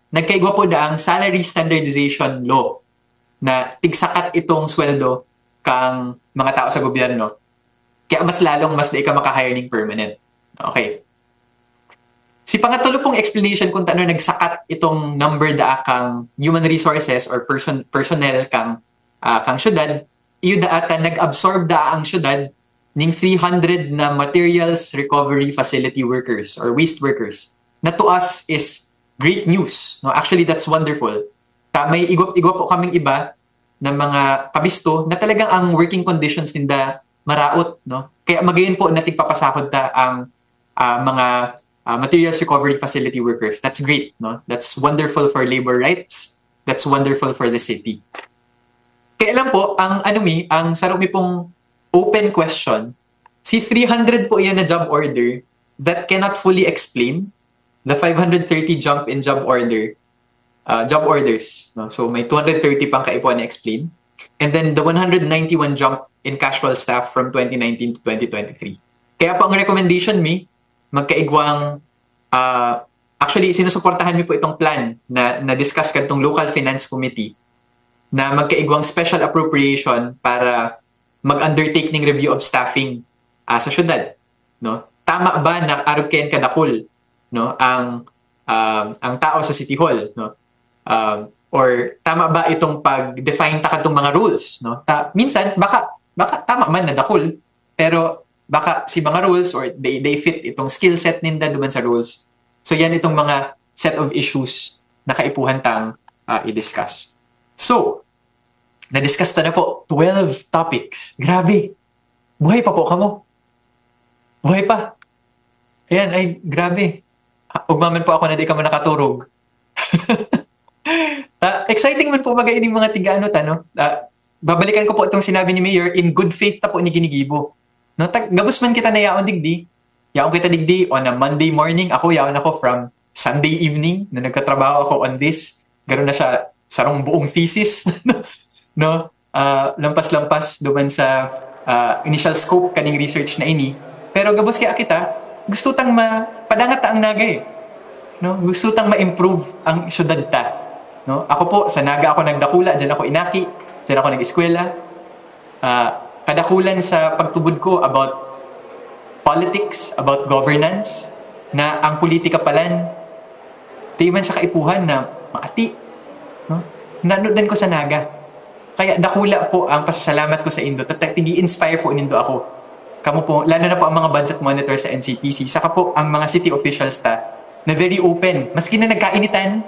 nagkaigwa po ang salary standardization law na tigsakat itong sweldo kang mga tao sa gobyerno. Kaya mas di ka makahire ng permanent. Okay. Si pangatlo pong explanation kung taano nagsakat itong number kang human resources or personnel kang syudad, iyo nag-absorb ang syudad ng 300 na materials recovery facility workers or waste workers. Na to us is great news. No? Actually, that's wonderful. May igwa po kaming iba na mga kabisto na talagang ang working conditions nila maraot. No? Kaya magayon po na tigpapasahod ang mga materials recovery facility workers. That's great. No? That's wonderful for labor rights. That's wonderful for the city. Kaya lang po, ang sarumi pong open question, si 300 po yan na job order that cannot fully explain the 530 jump in job orders. No? So may 230 pang kaipuan na explain. And then the 191 jump in casual staff from 2019 to 2023. Kaya po ang recommendation magkaigwang, actually sinusuportahan mi po itong plan na discuss kadtong local finance committee na magkaigwang special appropriation para mag-undertake ng review of staffing sa syudad. No? Tama ba na arugken kadakol, no, ang tao sa City Hall, no? Or tama ba itong pag-define kadtong mga rules, no? Minsan baka tama man na dakol, pero baka si mga rules or they fit itong skill set ninda duman sa rules. So yan itong mga set of issues na kaipuhan tang i-discuss. So, na-discuss na po 12 topics. Grabe. Buhay pa po kamo. Buhay pa. Ayan, ay grabe. Ugmaman po ako na di ka man nakaturog. Exciting man po bagay ining mga tiga-ano no? Babalikan ko po itong sinabi ni Mayor, in good faith ta po ni ginigibo. No, gabos man kita na yaon digdi. Yaon kita digdi on a Monday morning. Ako yaon ako from Sunday evening na nagkatrabaho ako on this. Ganoon na siya sarong buong thesis. No? Lampas-lampas duman sa initial scope kaning research na ini. Pero gabos kaya kita, gusto tang padangat ta ang nagay. No? Gusto tang ma-improve ang syudad ta. No? Ako po, sa Naga ako nagdakula, dyan ako inaki, dyan ako nag-eskwela. Kadakulan sa pagtubod ko about politics, about governance, na ang politika palan, di man siya kaipuhan na maati. No? Nanodan ko sa Naga. Kaya dakula po ang pasasalamat ko sa Indo. Tigi-inspire po nindo ako. Kamu po, lalo na po ang mga budget monitor sa NCPC. Saka po ang mga city officials ta na very open. Maski na nagkainitan,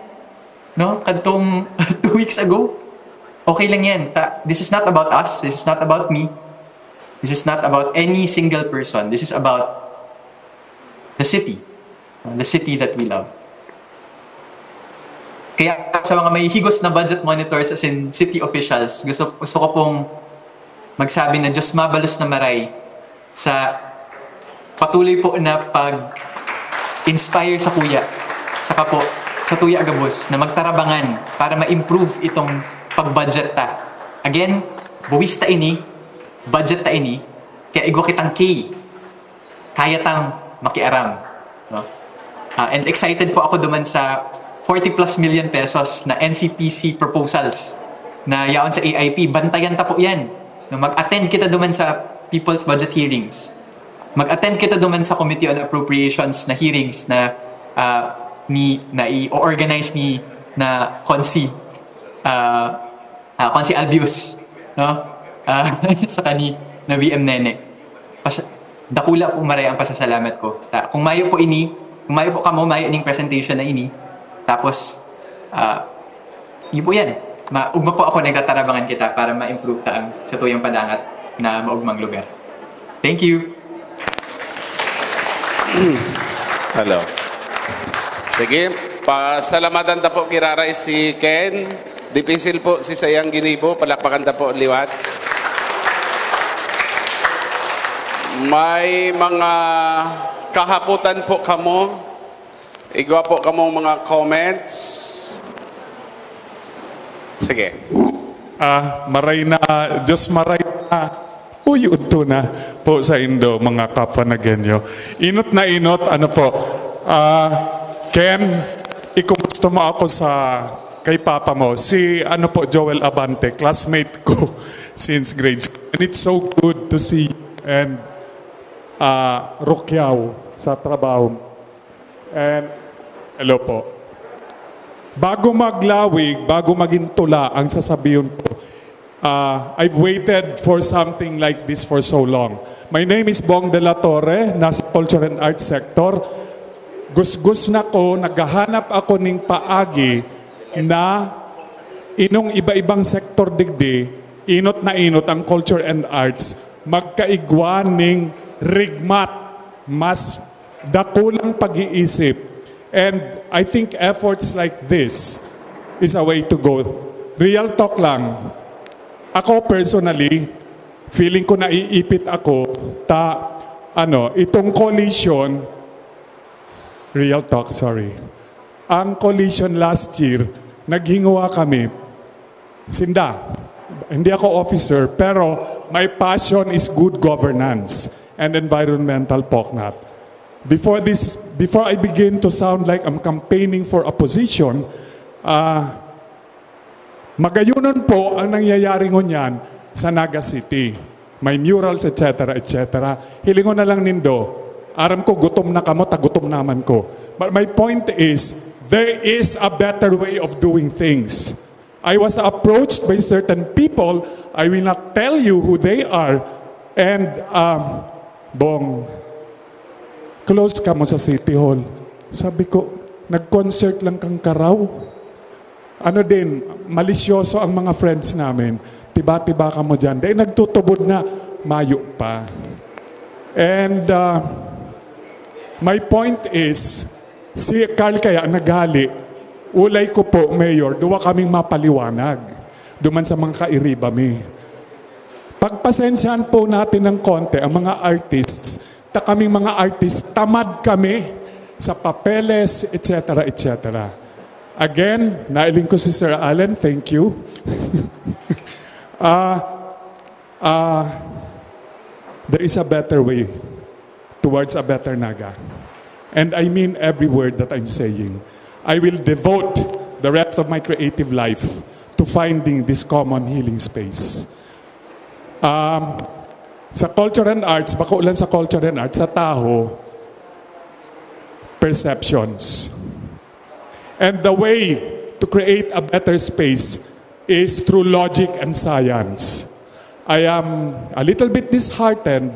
no? Kadtong 2 weeks ago, okay lang yan. This is not about us. This is not about me. This is not about any single person. This is about the city. The city that we love. Kaya sa mga may higos na budget monitors as in city officials, gusto ko pong magsabi na Diyos mabalos na maray sa patuloy po na pag-inspire sa kuya. Saka po sa Tuya Agabos na magtarabangan para ma-improve itong pag-budget ta. Again, buwis ta ini, budget ta ini, kaya igwa kitang K. Kaya tang makiaram. No? And excited po ako duman sa 40 plus million pesos na NCPC proposals na yaon sa AIP. Bantayan ta po yan. No, mag-attend kita duman sa People's Budget Hearings. Mag-attend kita duman sa Committee on Appropriations na hearings na i-organize ni na Consi Albius, no? Sa kani na VM Nene. Dakula po maray ang pasasalamat ko. Kung mayo po kamo mayo ining presentation na ini. Tapos yun po yan. Ugma po ako nagtatarabangan kita para ma-improve ta ang sa tuyang padangat na maugmang lugar. Thank you. Hello. Sige, pasalamatan ta po kiraray si Ken. Dipisil po si Sayang Ginibo, palakpakan ta po liwat. May mga kahaputan po kamo. Igwa po kamo mga comments. Sige. Maray na, Diyos maray na. Uy, udto na po sa Indo, mga kapwa na genyo. Inot na inot, ano po, Ken, ikumusta mo ako kay Papa mo. Si, Joel Abante, classmate ko since grade school. And it's so good to see you and Rukyao sa trabaho. And, hello po. Bago maglawig, bago maging tula, ang sasabihin ko, I've waited for something like this for so long. My name is Bong De La Torre, nasa Culture and Arts sector. Gus-gus na ko, naghahanap ako ng paagi na inong iba-ibang sektor digdi, inot na inot ang culture and arts, magkaigwa ng rigmat, mas dakulang pag-iisip. And I think efforts like this is a way to go. Real talk lang. Ako personally, feeling ko naiipit ako itong coalition, real talk, sorry. Ang coalition last year, naghinguha kami. Sinda, hindi ako officer, pero my passion is good governance and environmental poknat. Before I begin to sound like I'm campaigning for a position, magayunan po ang nangyayari ngunyan sa Naga City. May murals, etc., etc. Hilingon na lang nindo. Aram ko, gutom na kamo, tagutom naman ko. But my point is, there is a better way of doing things. I was approached by certain people. I will not tell you who they are. And, Bong, close ka mo sa City Hall. Sabi ko, nag-concert lang kang karaw. ano din, malisyoso ang mga friends namin. Tiba-tiba ka mo dyan. Dahil nagtutubod na, mayo pa. And my point is, si Carl kaya nagali, ulay ko po, Mayor, duwa kaming mapaliwanag. Duman sa mga kairibami. Pagpasensyahan po natin ng konti ang mga artists, kaming mga artists, tamad kami sa papeles, etc., etc. Again, nailing ko si Sir Allen, thank you. There is a better way towards a better Naga. And I mean every word that I'm saying. I will devote the rest of my creative life to finding this common healing space. Sa culture and arts, baka ulan sa culture and arts, sa Taho, perceptions. And the way to create a better space is through logic and science. I am a little bit disheartened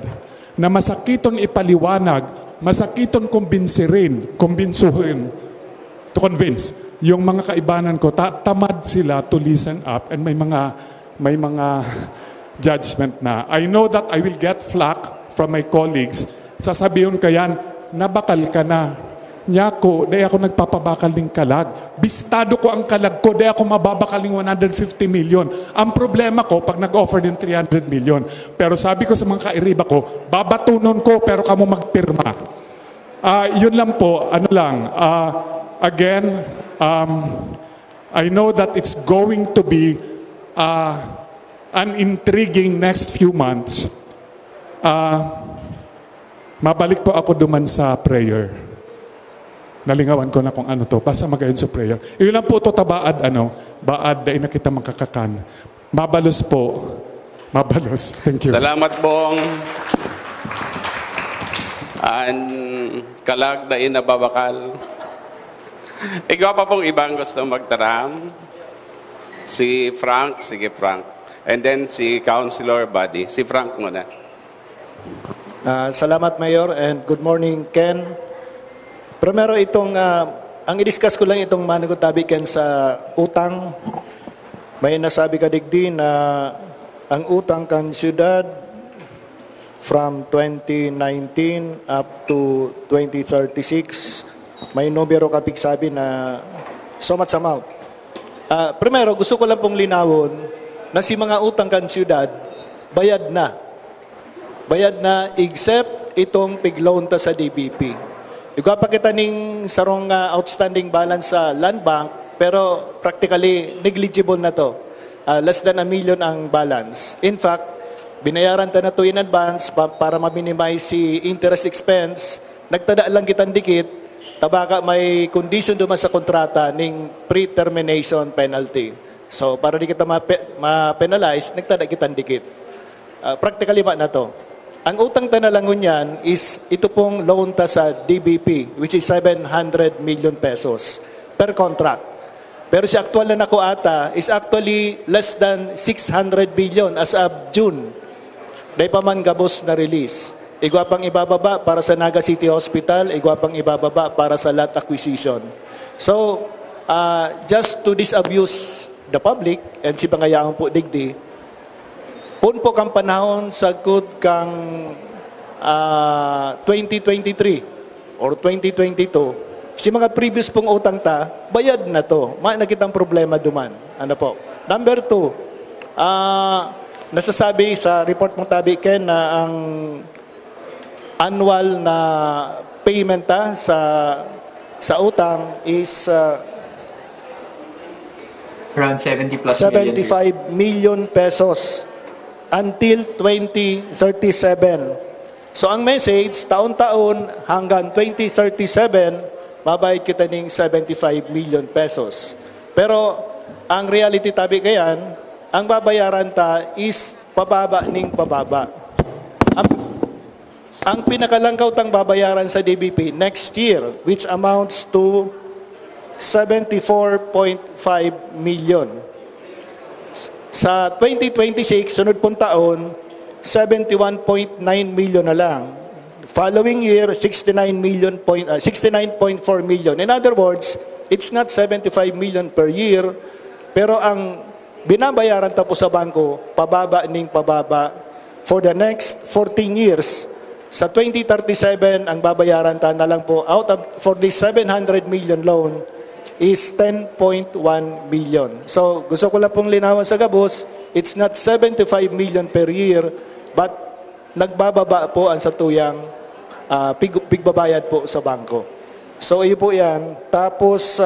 na masakiton ipaliwanag, masakiton kumbinsuhin, to convince yung mga kaibanan ko, tamad sila to listen up and may mga judgment na. I know that I will get flack from my colleagues. Sasabihin ko yan, nabakal ka na. Nyako, di ako nagpapabakal ng kalag. Bistado ko ang kalag ko, di ako mababakal ng 150 million. Ang problema ko, pag nag-offer din 300 million. Pero sabi ko sa mga kairiba ko, babatunon ko pero kamo magpirma. Yun lang po, again, I know that it's going to be an intriguing next few months. Mabalik po ako duman sa prayer. Nalingawan ko na kung ano to. Basta magayon sa prayer. Yun lang po to tabaad, baad dahil na kita makakakan. Mabalos po. Mabalos. Thank you. Salamat pong kalag dahil na babakal. Ikaw pa pong ibang gusto magtaram? Si Frank, sige Frank. And then si Councilor Buddy. Si Frank muna. Salamat Mayor and good morning Ken. Primero ang i-discuss ko lang itong managot tabi Ken sa utang. May nasabi ka digdi na ang utang kan syudad from 2019 up to 2036 may numero ka sabi na so much amount. Primero gusto ko lang pong linawon na si mga utang kan syudad bayad na. Bayad na except itong pigloan ta sa DBP. Ikaw pa kita ning sarong outstanding balance sa land bank, pero practically negligible na to. Less than 1 million ang balance. In fact, binayaran ta na to in advance para ma-minimize si interest expense. Nagtada lang kitang dikit, tabaka may condition duman sa kontrata ning pre-termination penalty. So, para di kita ma-penalize, nagtada kitang dikit. Practically ba na to? Ang utang ta na lang niyan is ito pong loan ta sa DBP, which is 700 million pesos per contract. Pero si actual na nako ata is actually less than 600 billion as of June. Dahil pa man gabos na release. Igwa pang ibababa para sa Naga City Hospital, igwa pang ibababa para sa lot acquisition. So, just to disabuse the public and si Pangayaon po digdi, pun po kang panahon sagkod kang 2023 or 2022, si mga previous pong utang ta, bayad na to. Nakitang problema duman. Ano po? Number 2, nasasabi sa report mong tabi, Ken, na ang annual na payment sa utang is Around 70 plus 75 million pesos until 2037. So ang message, taon-taon hanggang 2037, babayad kita ng 75 million pesos. Pero ang reality tabi kayan, ang babayaran ta is pababa ning pababa. Ang pinakalangkaw tang babayaran sa DBP next year, which amounts to 74.5 million. Sa 2026, sunod pong taon, 71.9 million na lang. Following year, 69.4 million. In other words, it's not 75 million per year, pero ang binabayaran tapos sa bangko, pababa ning pababa for the next 14 years. Sa 2037, ang babayaran ta na lang po out of for this 700 million loan is 10.1 million. So gusto ko lang pong linawan sa gabos, it's not 75 million per year, but nagbababa po ang satuyang pigbabayad po sa bangko. So iyo po yan. Tapos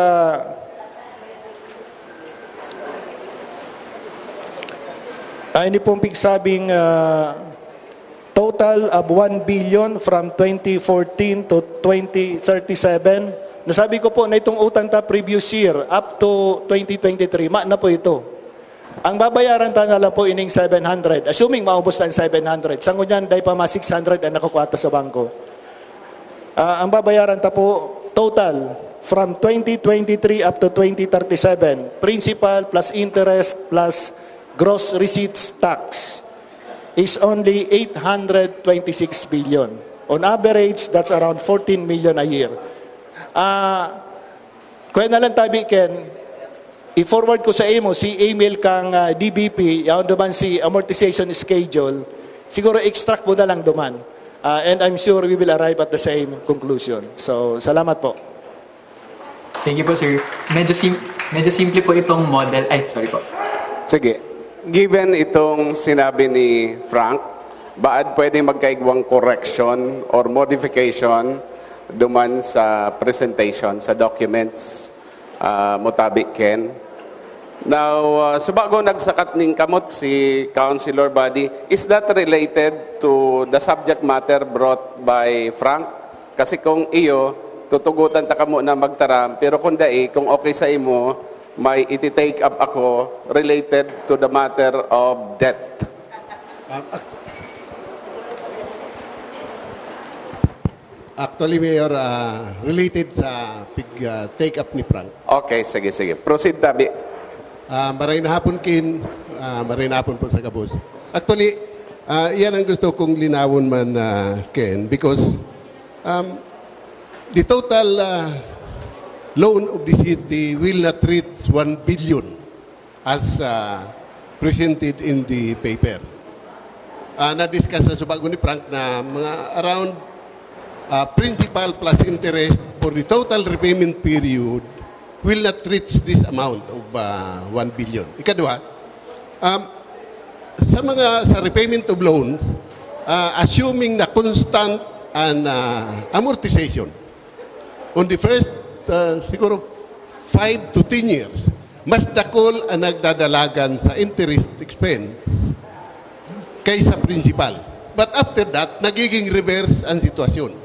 hindi pong pigsabing total of 1 billion from 2014 to 2037. Nasabi ko po na itong utang ta previous year up to 2023, na po ito. Ang babayaran ta na lang po ining 700. Assuming maubos na ang 700. Sango niyan, dahil pa 600 ang nakukwata sa bangko. Ang babayaran ta po total from 2023 up to 2037, principal plus interest plus gross receipts tax is only 826 billion. On average, that's around 14 million a year. Kaya na lang tabi, Ken, i-forward ko sa imo, si email kang DBP, yaon duman si amortization schedule, siguro extract mo na lang duman. And I'm sure we will arrive at the same conclusion. So, salamat po. Thank you po, sir. Medyo simple po itong model. Ay, sorry po. Sige. Given itong sinabi ni Frank, baad pwede magkaigwang correction or modification duman sa presentation, sa documents, mutabik Ken. Now, sa bago nagsakat ning kamot si Councilor Buddy, is that related to the subject matter brought by Frank? Kasi kung iyo, tutugutan ta kamo na magtaram, pero kung dai, kung okay sa imo, may iti-take up ako related to the matter of debt. Actually, Mayor, related sa take up ni Frank. Okay, sige. Proceed, Tabi. Maray na hapon, Kin. Maray na hapon po sa kabos. Actually, yan ang gusto kong linawon man, Ken, because the total loan of the city will not reach 1 billion as presented in the paper. Na-discuss sa bago ni Frank na mga around principal plus interest for the total repayment period will not reach this amount of 1 billion. Ikadwa, sa repayment of loans, assuming na constant and amortization, on the first siguro 5 to 10 years, mas dakol ang nagdadalagan sa interest expense kaysa principal. But after that, nagiging reverse ang sitwasyon.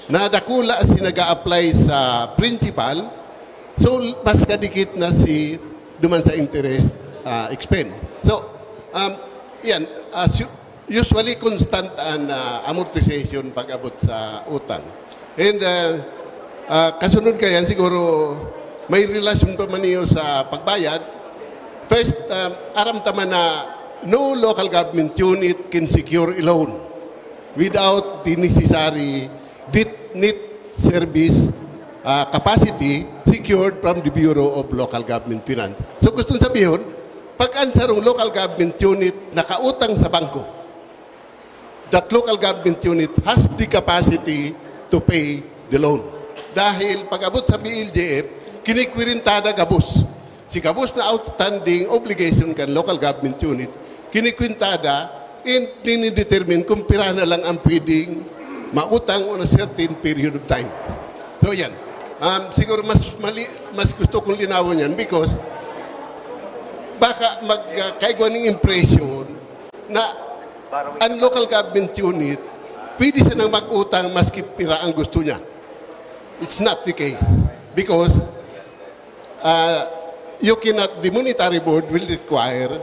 Nadakula si nag-a-apply sa principal, so mas kadikit na si duman sa interest expense. So, yan, usually constant ang amortization pag-abot sa utang. And kasunod kayan, siguro may relasyon pa man niyo sa pagbayad. First, aram tama na no local government unit can secure a loan without the necessary debt service capacity secured from the Bureau of Local Government Finance. So gusto sabihin, pag ansarong local government unit nakautang sa bangko, that local government unit has the capacity to pay the loan. Dahil pag-abot sa BLGF, kinikwirintada gabos. Si gabos na outstanding obligation kan local government unit, kinikwintada and dinidetermine kung pira na lang ang pwedeng mautang on a certain period of time. So yan. Siguro mas gusto kong linawin yan because baka magkaigwa ng impression na ang local government unit pwede siya nang mag-utang maski pira ang gusto niya. It's not the case because you cannot, the monetary board will require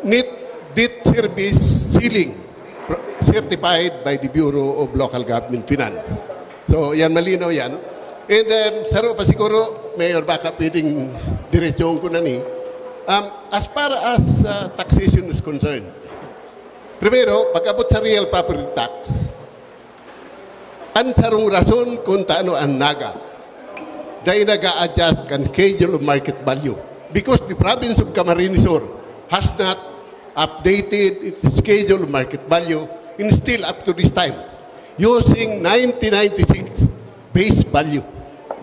net debt service ceiling certified by the Bureau of Local Government Finance. So yan, malinaw yan. And saro pa siguro, Mayor, baka pwedeng diretsyon ko na ni. As far as taxation is concerned, primero, pag-abot sa real property tax, ang sarong rason kung taano ang naga. dahil nag-a-adjust kan schedule of market value. Because the province of Camarines Sur has not updated its schedule of market value and still up to this time using 1996 base value.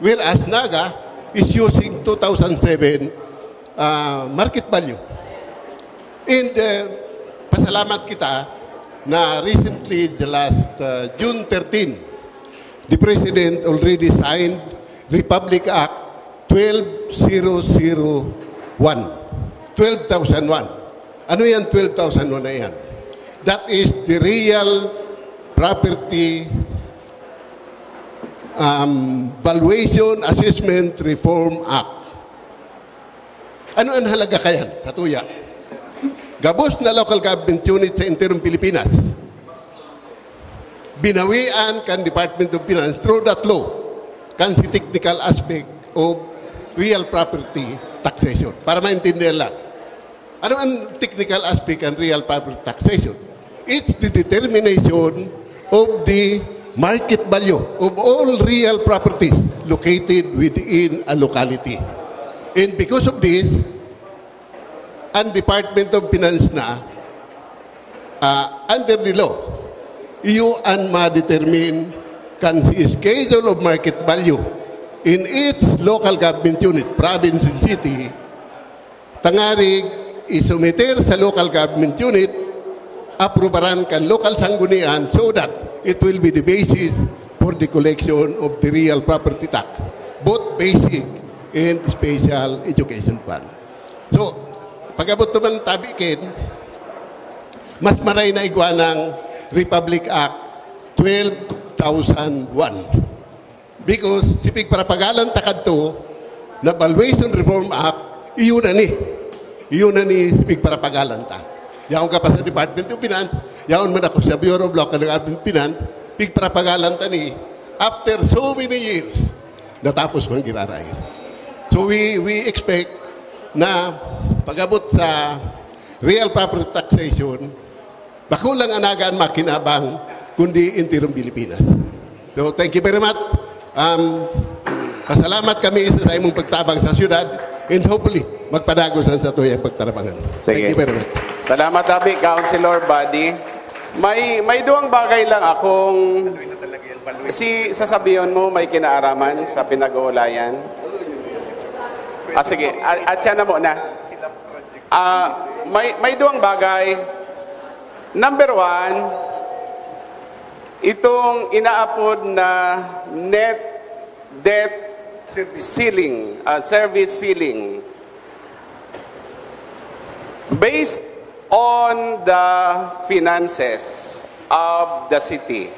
Whereas Naga is using 2007 market value. And pasalamat kita na recently, the last June 13, the President already signed Republic Act 12001. 12,001. Ano yan 12,001 na yan? That is the Real Property Valuation Assessment Reform Act. Ano ang halaga kayan sa tuya? Gabos na local government unit sa interim Pilipinas. Binawian kan Department of Finance through that law kan si technical aspect of real property taxation. Para maintindihan lang. Ano ang technical aspect and real property taxation? It's the determination of the market value of all real properties located within a locality. And because of this, ang Department of Finance na, under the law, you and ma-determine kan si schedule of market value in each local government unit, province and city, tangarig isumiter sa local government unit, aprobaran kan local sanggunian so that it will be the basis for the collection of the real property tax, both basic and special education fund. So, pag-abot naman tabikin, mas maray na igwa ng Republic Act 12,001. Because si pigparapagalan takad to, na Valuation Reform Act, iyon na ni pigparapagalan ta. Yaon ka pa sa Department of Finance, yaon man ako sa Bureau of Local Government Finance, pigparapagalan ta ni, after so many years, natapos man giraray. So we expect na pag-abot sa real property taxation, bakulang anagaan makinabang kundi interim Pilipinas. So thank you very much. Pasalamat kami sa imong pagtabang sa syudad and hopefully magpadagos sa tuyang pagtarabangan. Sige. Thank you very much. Salamat, Abi, Councilor Buddy. May duwang bagay lang akong sasabihin mo may kinaaraman sa pinag-uulayan. Sige, at siya na muna. May duwang bagay. Number one, itong inaapod na net debt ceiling, service ceiling. Based on the finances of the city,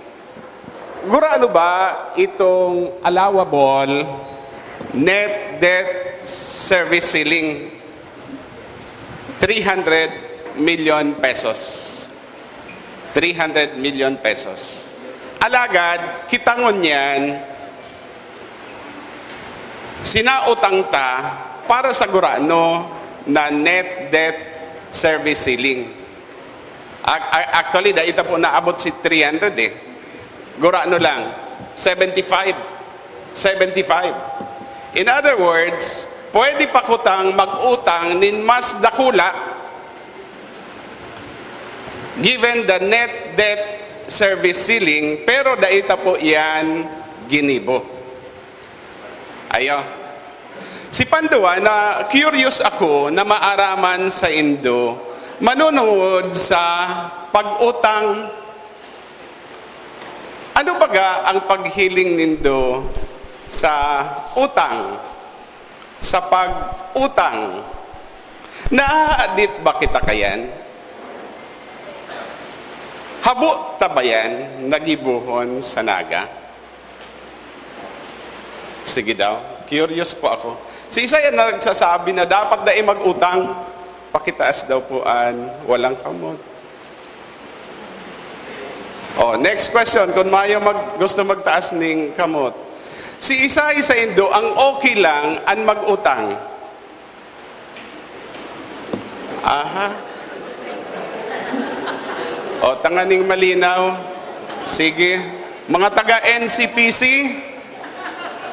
ano ba itong allowable net debt service ceiling? 300 million pesos. 300 million pesos. Alagad, kitangon yan, sinautang ta para sa gurano na net debt service ceiling. Actually, dahil po naabot si 300 eh. Gurano lang, 75. In other words, pwede pa kutang mag-utang nin mas dakula given the net debt service ceiling, pero daita po yan ginibo. Ayo. Si Pandua, na curious ako na maaraman sa Indo, manunungod sa pag-utang. Ano baga ang paghiling nindo sa utang? Sa pag-utang? Naaadit ba kita kayan? Habo tabayan, nagibuhon sa naga? Sige daw, curious po ako. Si isa yan nagsasabi na dapat dahi mag-utang, pakitaas daw po walang kamot. Next question, kung mayo gusto magtaas ng kamot. Si isa sa Indo, ang okay lang ang mag-utang. Aha. Tanganing malinaw. Sige. Mga taga-NCPC,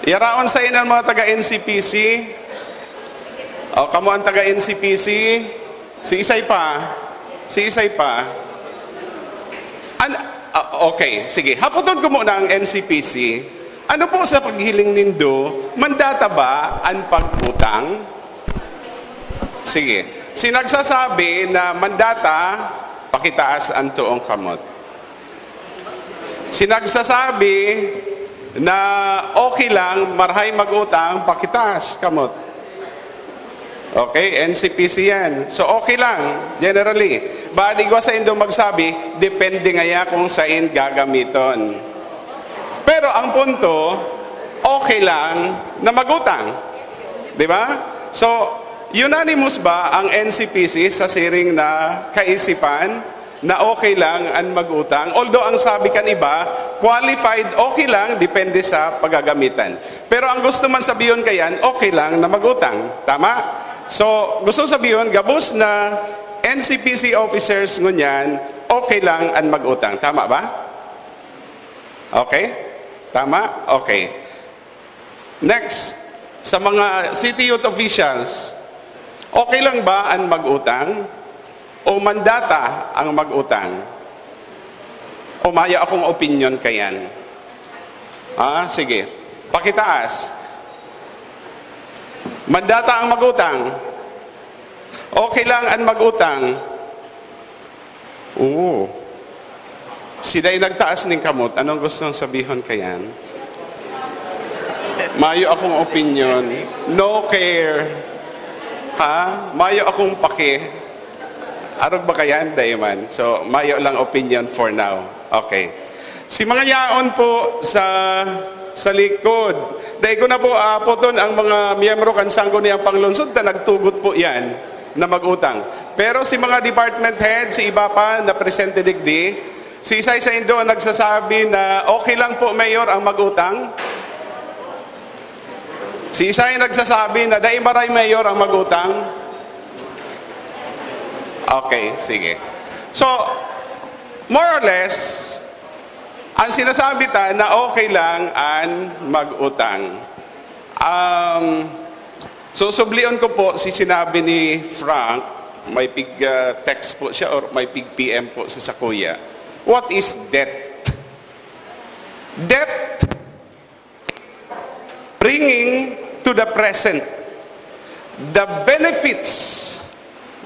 Yaraon sa inan mga taga-NCPC. O, kamo ang taga-NCPC. Si Isay pa. Okay, sige. Hapoton ko muna ang NCPC. Ano po sa paghiling nindo, mandata ba ang pagutang? Sige. Sinagsasabi na mandata, pakitaas ang tuong kamot. Sinagsasabi na okay lang, marhay mag-utang, pakitaas kamot. Okay, NCPC yan. So okay lang, generally. Badi ko sa indo magsabi, depende nga kung saan gagamiton. Pero ang punto, okay lang na mag-utang. Di ba? So, unanimous ba ang NCPC sa siring na kaisipan na okay lang ang mag-utang? Although ang sabi kan iba, qualified okay lang, depende sa paggagamitan. Pero ang gusto man sabihin kayan, okay lang na mag-utang. Tama? So, gusto sabihin, gabos na NCPC officers ngunyan, okay lang ang mag-utang. Tama ba? Okay? Tama? Okay. Next, sa mga city youth officials, okay lang ba ang mag-utang? O mandata ang mag-utang? O maya akong opinion kayan? Sige. Pakitaas. Mandata ang mag-utang. Okay lang ang mag-utang. Oo. Sila'y nagtaas ng kamot. Anong gusto nang sabihin kayan? Mayo akong opinion. No care. Mayo akong pake. Arog ba kayan, Dayman? So, mayo lang opinion for now. Okay. Si mga yaon po sa likod. Dahil ko na po apoton ang mga miyembro kansanggo niyang panglunsod na nagtugot po yan na mag-utang. Pero si mga department head, si iba pa na presente digdi, si Isay sa Indo ang nagsasabi na okay lang po, Mayor, ang mag-utang. Si Isay nagsasabi na dahil maray, Mayor, ang mag-utang. Okay, sige. So, more or less, ang sinasabi ta na okay lang ang mag-utang. So, sublion ko po si sinabi ni Frank, may pig text po siya or may pig PM po sa Kuya. What is debt? Debt, bringing to the present the benefits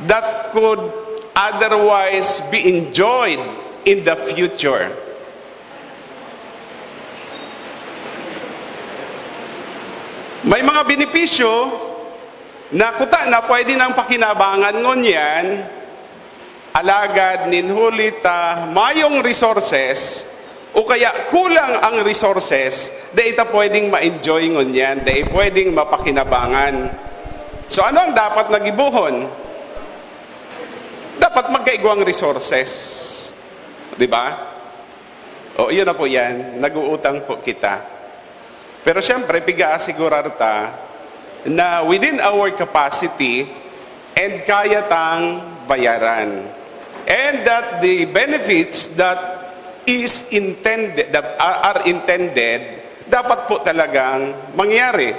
that could otherwise be enjoyed in the future. May mga benepisyo na kuta na pwede nang pakinabangan ngunyan, alagad ninhulita mayong resources o kaya kulang ang resources, da ita pwedeng ma-enjoy ngunyan, da pwedeng mapakinabangan. So ano ang dapat nagibuhon? Dapat magkaigwang resources. Diba? O, iyon na po yan. Nag-uutang po kita. Pero siyempre, piga-asigurar ta na within our capacity and kaya tang bayaran. And that the benefits that are intended, dapat po talagang mangyari.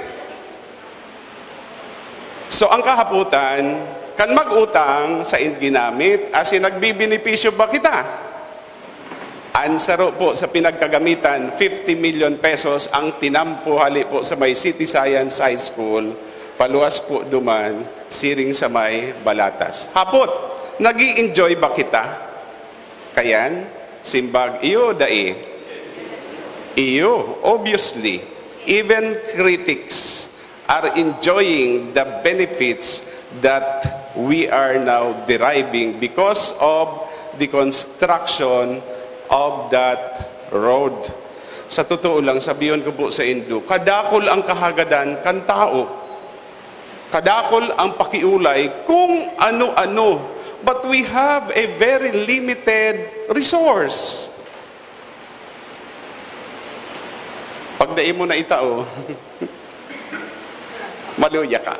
So, ang kahaputan, kan mag-utang sa ginamit, asin nagbibinipisyo ba kita? Ansaro po sa pinagkagamitan, 50 million pesos ang tinampo hali po sa may City Science High School, paluwas po duman, siring sa may Balatas. Hapot, nag-i-enjoy ba kita? Kayan, simbag, iyo dae. Iyo, obviously, even critics are enjoying the benefits that we are now deriving because of the construction of that road. Sa totoo lang, sabihin ko po sa Indo, kadakol ang kahagadan kan tao. Kadakol ang pakiulay kung ano-ano. But we have a very limited resource. Pagdain mo na itao, maluya ka.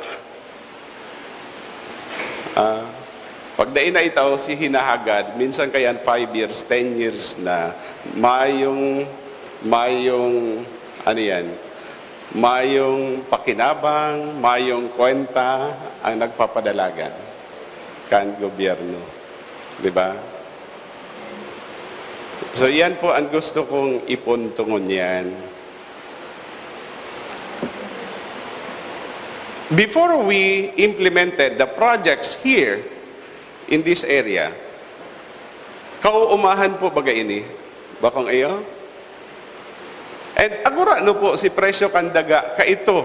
Pagdain na itaw si hinahagad, minsan kayan 5 years, 10 years na mayong ano yan, mayong pakinabang, mayong kwenta ang nagpapadalagan kan gobyerno. Di ba? So yan po ang gusto kong ipuntungon yan. Before we implemented the projects here in this area, kauumahan po baga ini? Bakong iyo? And agura no po si presyo kandaga kaito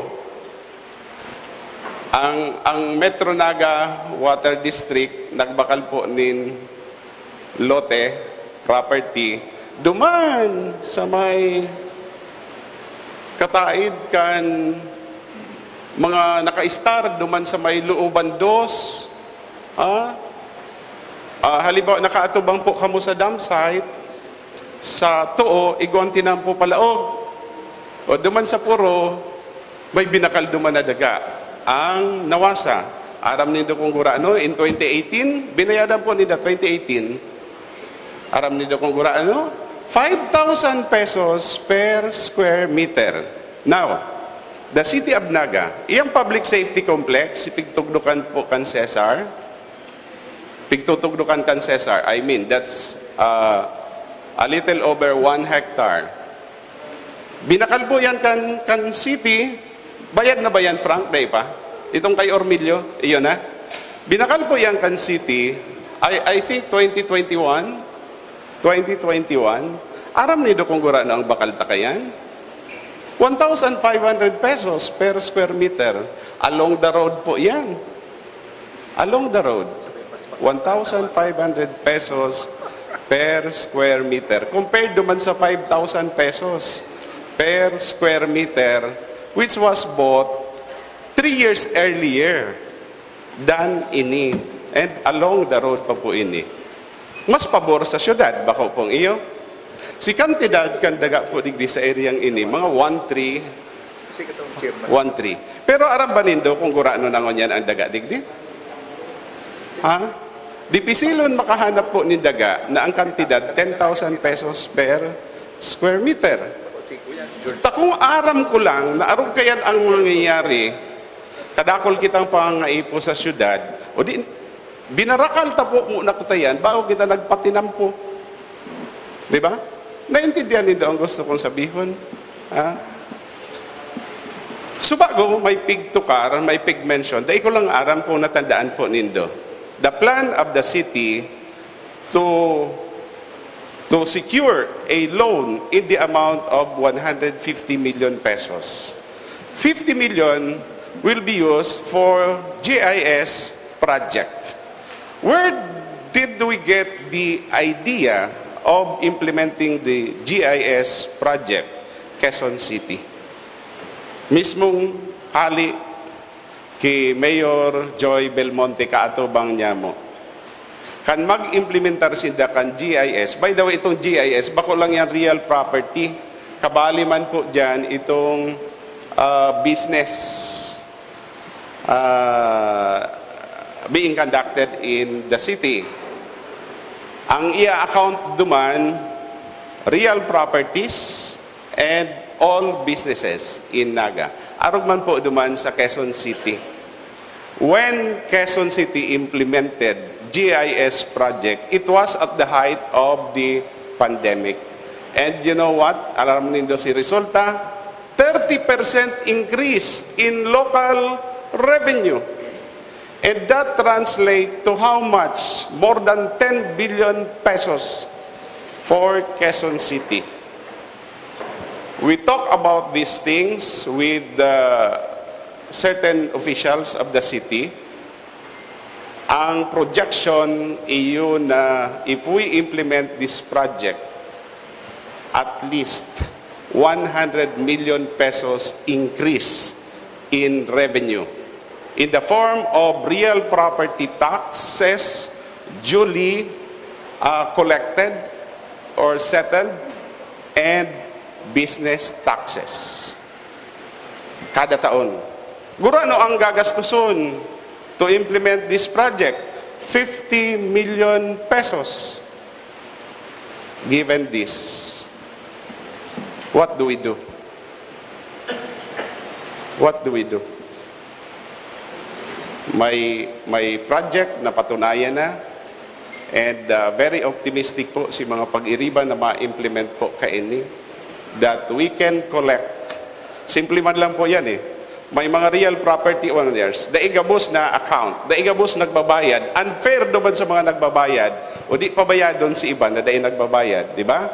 ang Metro Naga Water District nagbakal po nin lote property duman sa may kataid kan mga naka-star duman sa may Looban 2 halimbawa nakaatubang po kamo sa dam site sa Tuo igon tinampo palaog. O duman sa Puro, may binakal duman na daga. Ang nawasa, aram nindo kung gurano, in 2018, binayadan po nila 2018, aram nindo kung gurano, 5,000 pesos per square meter. Now, the City of Naga, iyang public safety complex, pigtugdukan po kan Cesar, pigtutugdukan kan Cesar, I mean, that's a little over 1 hectare. Binakal po yan kan city, bayad na ba yan, Frank? Day pa? Itong kay Ormilio, iyon na. Binakal po yan kan city, I think 2021, aram nido kung gura na ang bakal takayan. 1,500 pesos per square meter. Along the road po yan. Along the road. 1,500 pesos per square meter. Compared duman sa 5,000 pesos per square meter, which was bought 3 years earlier than ini. And along the road pa po ini. Mas pabor sa syudad, bako pong iyo. Si kantidad kan daga po digdi sa areang ini, mga 1.3. Pero aram ba nindo kung gurano nangon yan ang daga digdi? Ha? Dipisilon makahanap po ni daga na ang kantidad 10,000 pesos per square meter. Kung aram ko lang na arog kayan ang mangyayari, kadakol kitang pangaipo sa syudad, o di, binarakal tapo muna kutayan, bago kita nagpatinampo. Di ba? Naintindihan nindo ang gusto kong sabihon? Ha? So bago may pig to car, may pig mention, dahil ko lang aram kung natandaan po nindo. The plan of the city to secure a loan in the amount of 150 million pesos. 50 million will be used for GIS project. Where did we get the idea of implementing the GIS project? Quezon City. Mismong hali kay Mayor Joy Belmonte kaatubang niya mo. Kan mag-implementar sila kan GIS. By the way, itong GIS, bako lang yan real property. Kabali man po dyan itong business being conducted in the city. Ang account duman, real properties and all businesses in Naga. Arog man po duman sa Quezon City. When Quezon City implemented GIS project, it was at the height of the pandemic. And you know what? Alam nindo si resulta, 30% increase in local revenue. And that translates to how much? More than 10 billion pesos for Quezon City. We talk about these things with certain officials of the city. Ang projection iyo na if we implement this project, at least 100 million pesos increase in revenue in the form of real property taxes duly collected or settled and business taxes kada taon. Guro ano ang gagastuson to implement this project? 50 million pesos. Given this, what do we do? what do we do? May project na patunayan na, and very optimistic po si mga pag-iriba na ma-implement po kaini that we can collect. Simple man lang po yan eh. May mga real property owners, daigabos na account, daigabos nagbabayad, unfair naman sa mga nagbabayad, o di pabayad doon si iba na daig nagbabayad, di ba?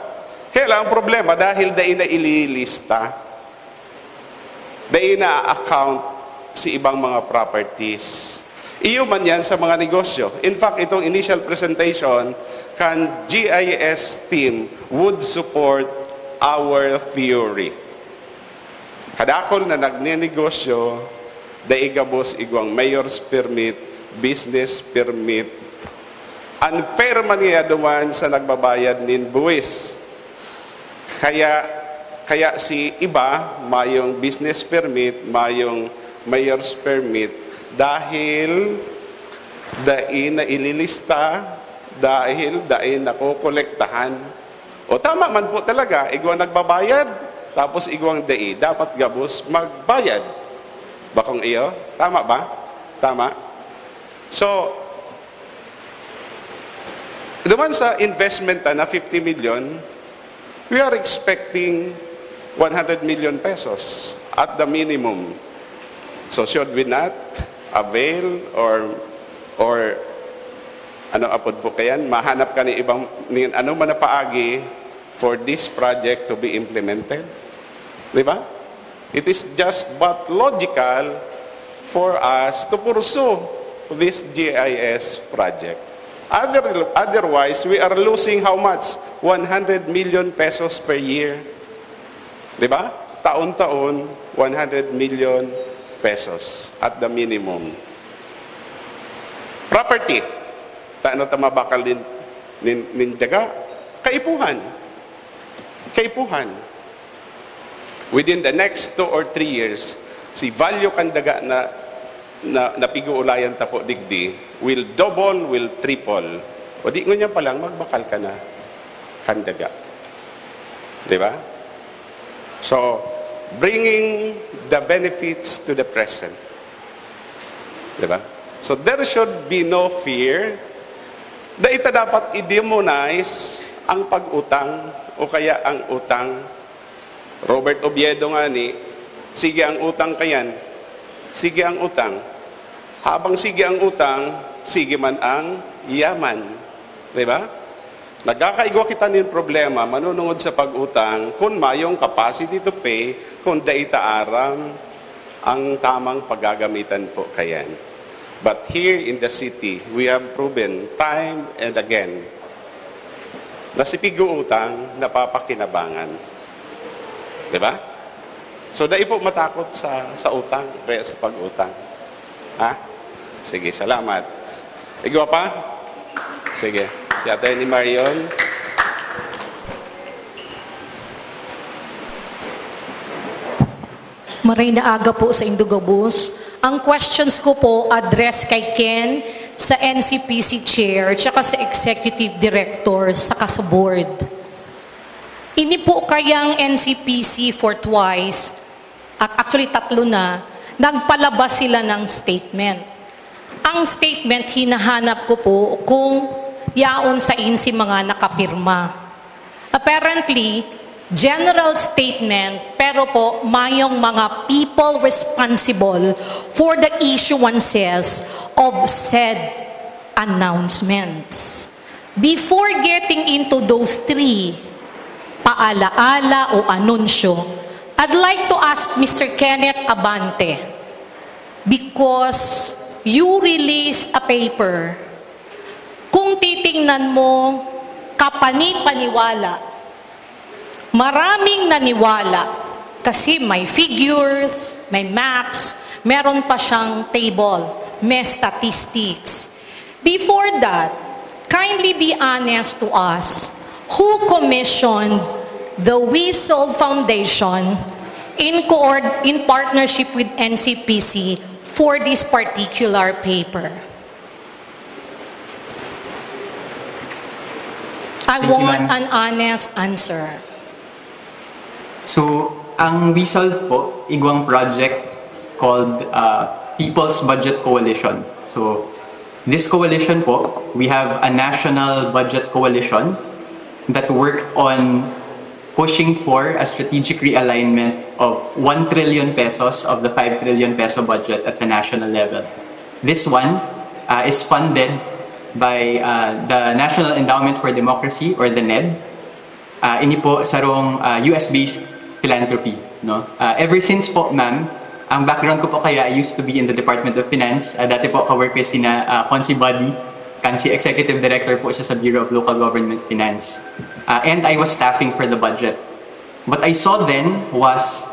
Kaya lang ang problema, dahil daig na ililista, daig na account si ibang mga properties. Iyo man yan sa mga negosyo. In fact, itong initial presentation, kan GIS team would support our theory. Kadakol na nagninegosyo, daigabos igwang mayor's permit, business permit. Unfair man niya duman sa nagbabayad nin buwis. Kaya si iba, mayong business permit, mayong mayor's permit, dahil dain na ililista, dahil dain na kukolektahan. O tama man po talaga, igwang nagbabayad, tapos igwang dai, dapat gabos magbayad. Bakong iyo? Tama ba? Tama? So, duman sa investment na 50 million, we are expecting 100 million pesos at the minimum. So, should we not avail or ano apod po kayan, mahanap ka ni ibang, ano man na paagi for this project to be implemented? Di ba? It is just but logical for us to pursue this GIS project. Otherwise, we are losing how much? 100 million pesos per year. Di ba? Taon-taon, 100 million pesos at the minimum. Property. Taano tamabakal nin daga? Kaipuhan. Within the next 2 or 3 years, si value kan daga na piguulayan tapo digdi will double, will triple. O di ngunya pa lang magbakal ka na kan daga. Di ba? So, bringing the benefits to the present. Di ba? So, there should be no fear na ita dapat i-demonize ang pag-utang o kaya ang utang. Robert Oviedo nga ni, sige ang utang kayan, sige ang utang. Habang sige ang utang, sige man ang yaman. Diba? Nagkakaigwa kita nin problema, manunungod sa pag-utang, kung mayong capacity to pay, kung daita aram ang tamang paggagamitan po kayan. But here in the city, we have proven time and again na si pigu-utang napapakinabangan. Diba? So, dahil po matakot sa utang, kaya sa pag-utang. Ha? Sige, salamat. Igwa pa? Sige. Si Atty. Marion. Maray na aga po sa Indugabus. Ang questions ko po address kay Ken sa NCPC Chair tsaka sa Executive Director saka sa Board. Ini po kayang NCPC for twice, actually 3 na, nagpalabas sila ng statement. Ang statement, hinahanap ko po kung yaon sa insi mga nakapirma. Apparently, general statement, pero po mayong mga people responsible for the issuances of said announcements. Before getting into those 3, paalaala o anunsyo, I'd like to ask Mr. Kenneth Abante, because you released a paper, kung titingnan mo, kapani-paniwala, maraming naniwala, kasi may figures, may maps, meron pa siyang table, may statistics. Before that, kindly be honest to us, who commissioned the We Solve Foundation in partnership with NCPC for this particular paper? I want an honest answer. So, ang We Solve po, igwang project called People's Budget Coalition. So this coalition po, we have a national budget coalition that worked on pushing for a strategic realignment of 1 trillion pesos of the 5 trillion peso budget at the national level. This one is funded by the National Endowment for Democracy, or the NED. Ini po sarong US-based philanthropy. No? Ever since po, ma'am, ang background ko po kaya, I used to be in the Department of Finance. Dati po ka-work ko sina Consi Buddy, kansi Executive Director po siya sa Bureau of Local Government Finance. And I was staffing for the budget. What I saw then was,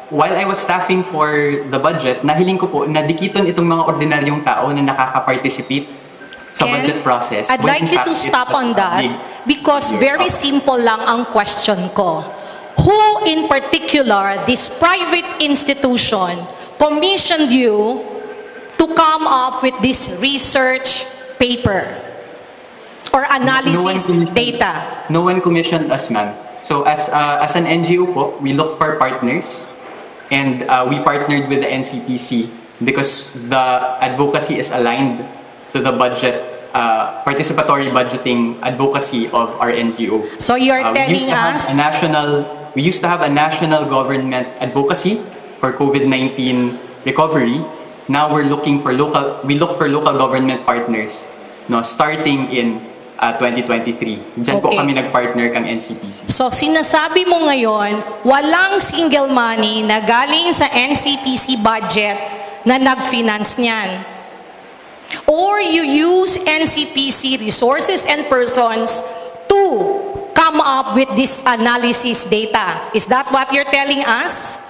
while I was staffing for the budget, nahiling ko po na dikiton itong mga ordinaryong tao na nakaka-participate sa Ken, budget process. I'd When like in you fact, to it's stop on that big. because very simple lang ang question ko. Who in particular, this private institution, commissioned you to come up with this research paper or analysis data? No one commissioned us, ma'am. So as an NGO po, we look for partners, and we partnered with the NCPC because the advocacy is aligned to the budget, participatory budgeting advocacy of our NGO. So you're telling us, We used to have a national government advocacy for COVID-19 recovery. Now we look for local government partners, no, starting in 2023. Diyan po Okay. kami nag-partner kang NCPC. so sinasabi mo ngayon, walang single money na galing sa NCPC budget na nag-finance niyan. Or you use NCPC resources and persons to come up with this analysis data. Is that what you're telling us?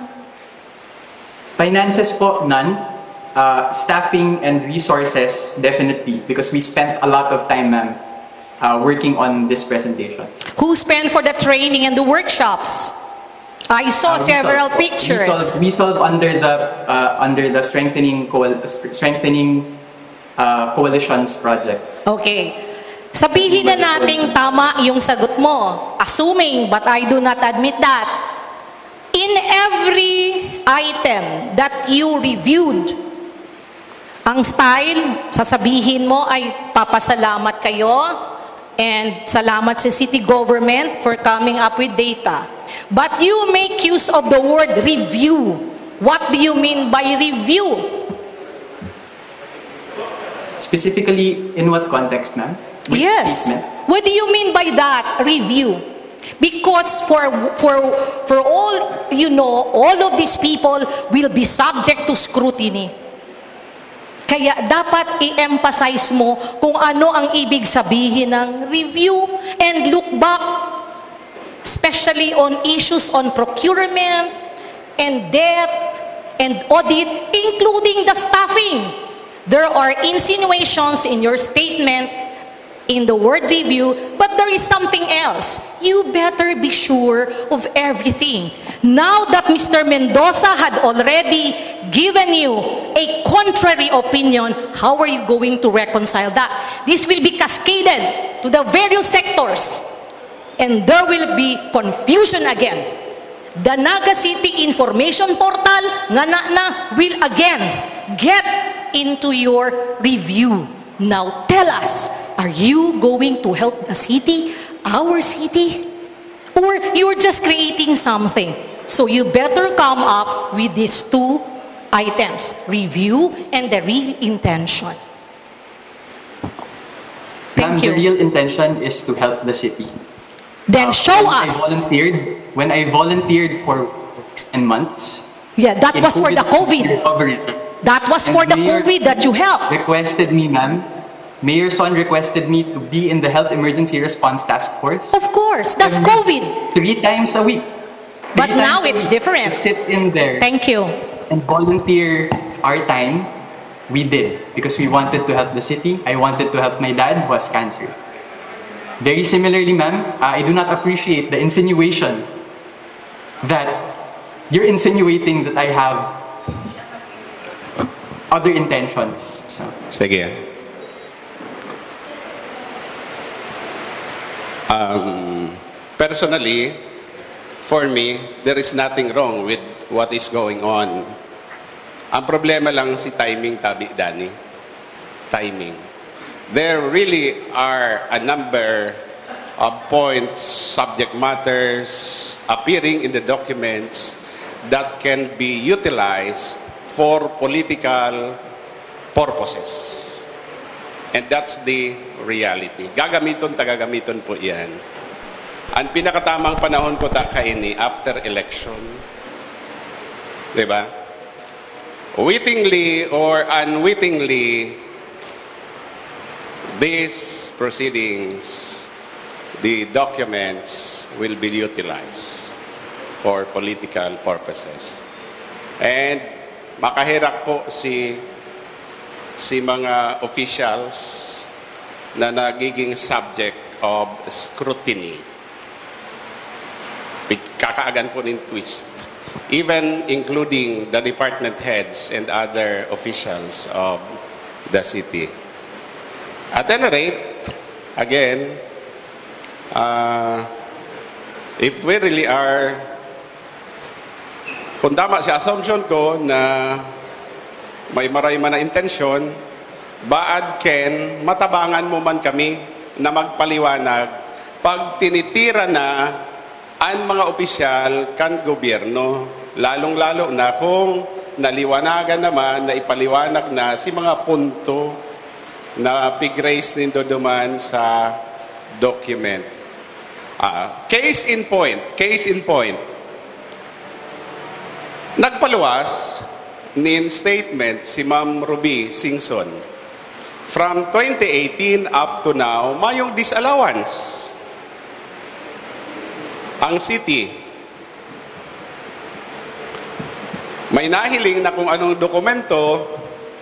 Finances po, none. Staffing and resources, definitely, because we spent a lot of time, ma'am, working on this presentation. Who spent for the training and the workshops? I saw several pictures. We solve under the strengthening coalitions project. Okay. Sabihin na nating tama yung sagot mo. Assuming, but I do not admit that. In every item that you reviewed, ang style, sasabihin mo ay papasalamat kayo and salamat sa city government for coming up with data. But you make use of the word review. What do you mean by review? Specifically, in what context, ma'am? Which Yes. statement? What do you mean by that, review? Because for all, you know, all of these people will be subject to scrutiny. Kaya dapat i-emphasize mo kung ano ang ibig sabihin ng review and look back, especially on issues on procurement and debt and audit, including the staffing. There are insinuations in your statement in the word review, but there is something else. You better be sure of everything. Now that Mr. Mendoza had already given you a contrary opinion, how are you going to reconcile that? This will be cascaded to the various sectors, and there will be confusion again. The Naga City Information Portal na will again get into your review. Now tell us, are you going to help the city, our city? Or you're just creating something? So you better come up with these two items, review and the real intention. Ma'am, Thank you. the real intention is to help the city. Then show When us. When I volunteered for weeks and months, Yeah, that in was for the COVID. recovery, That was for and the Mayor COVID that you helped. requested me, ma'am, Mayor Son requested me to be in the Health Emergency Response Task Force Of course, that's COVID. 3 times a week. But 3 now times a it's week different. to sit in there Thank you. and volunteer our time. We did because we wanted to help the city. I wanted to help my dad who has cancer. Very similarly, ma'am, I do not appreciate the insinuation that you're insinuating that I have other intentions. So, Sige. Personally, for me, there is nothing wrong with what is going on Ang problema lang si timing, Tabi Dani. Timing. There really are a number of points, subject matters appearing in the documents that can be utilized for political purposes. And that's the reality. Tagagamiton po yan. Ang pinakatamang panahon po kaini after election. Diba? Wittingly or unwittingly, these proceedings, the documents will be utilized for political purposes. And makahirak po si mga officials na nagiging subject of scrutiny. Kakaagan po ng twist. Even including the department heads and other officials of the city. At any rate, again, if we really are, kung tama si assumption ko na may maray man na intensyon, baad Ken, matabangan mo man kami na magpaliwanag pag tinitira na ang mga opisyal kan gobyerno, lalong-lalo na kung naliwanagan naman, na ipaliwanag na si mga punto na pig-raise nindo duman sa document. Case in point. Nagpaluwas nin statement si Ma'am Ruby Singson. From 2018 up to now, mayong disallowance ang city. May nahiling na kung anong dokumento,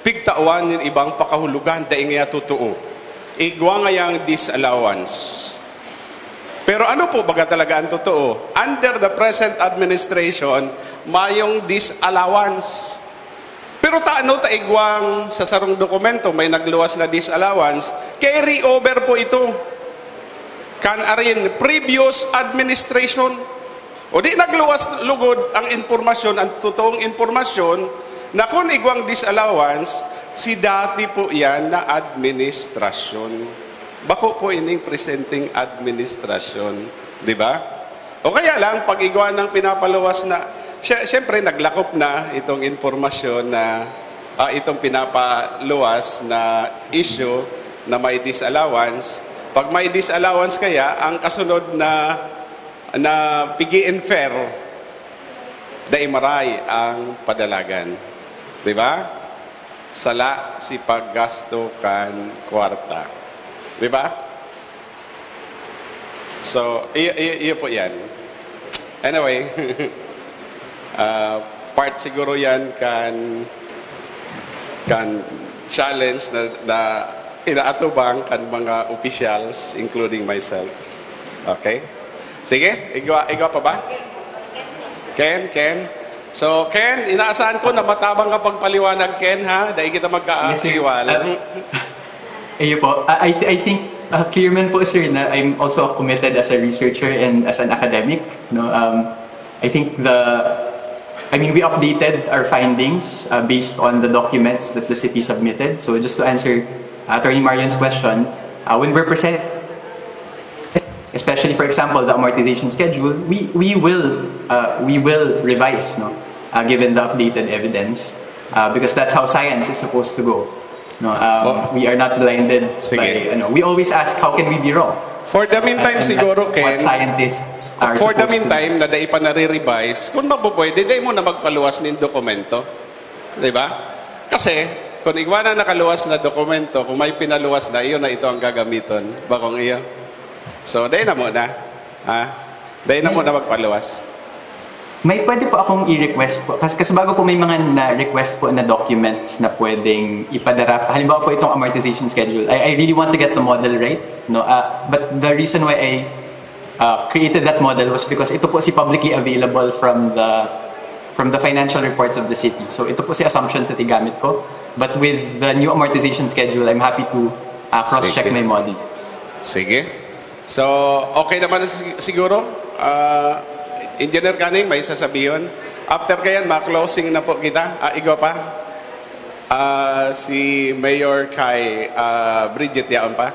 pigtauan yung ibang pakahulugan, dahil nga totoo. Igwa ngayang disallowance. Pero ano po baga talaga ang totoo? Under the present administration, mayong disallowance. Pero taano taigwang sa sarong dokumento, may nagluwas na disallowance, carry over po ito. Kan arin previous administration o di nagluwas lugod ang informasyon, ang totoong informasyon na kung igwang disallowance si dati po yan na administrasyon. Bako po ining presenting administrasyon, di ba? O kaya lang pag igwa ng pinapaluwas na siyempre naglakop na itong informasyon na itong pinapaluwas na issue na may disallowance. Pag may disallowance kaya, ang kasunod na pigi-infer, daimaray ang padalagan. Diba? Sala si paggasto kan kwarta. Diba? So, iyo po yan. Anyway, part siguro yan kan challenge na inaatubang kan mga officials, including myself. Okay? Sige, igwa pa ba? Ken? So, Ken, inaasahan ko na matabang ka pagpaliwanag, Ken, ha? Dahil kita magkaakiwal. Ayun po. I think clear man po, sir, na I'm also committed as a researcher and as an academic. No, I think we updated our findings based on the documents that the city submitted. So just to answer Attorney Marion's question, when we're presenting, especially for example the amortization schedule, we will revise, no, given the updated evidence, because that's how science is supposed to go. No, we are not blinded by, we always ask how can we be wrong. For the meantime, siguro, Ken, what scientists are for the supposed meantime, na dai pa nare-revise, kung mapupwede, dai mo na magpaluwas ng dokumento. Diba? Kasi, kung igwa na nakaluwas na dokumento, kung may pinaluwas na, iyo na ito ang gagamiton. Bakong iyo? So, dai na muna. Dai na muna magpaluwas. May pwede po akong i-request po. Kasi bago po may mga na-request po na documents na pwedeng ipadara. Halimbawa po itong amortization schedule. I really want to get the model right. No, but the reason why I created that model was because ito po si publicly available from the financial reports of the city. So ito po si assumptions na igamit ko. But with the new amortization schedule, I'm happy to cross-check my model. Sige. So, okay naman siguro. Engineer Canning, may sasabihin. After kayan, ma-closing na po kita. Igo pa. Si Mayor kay Bridget yaon pa.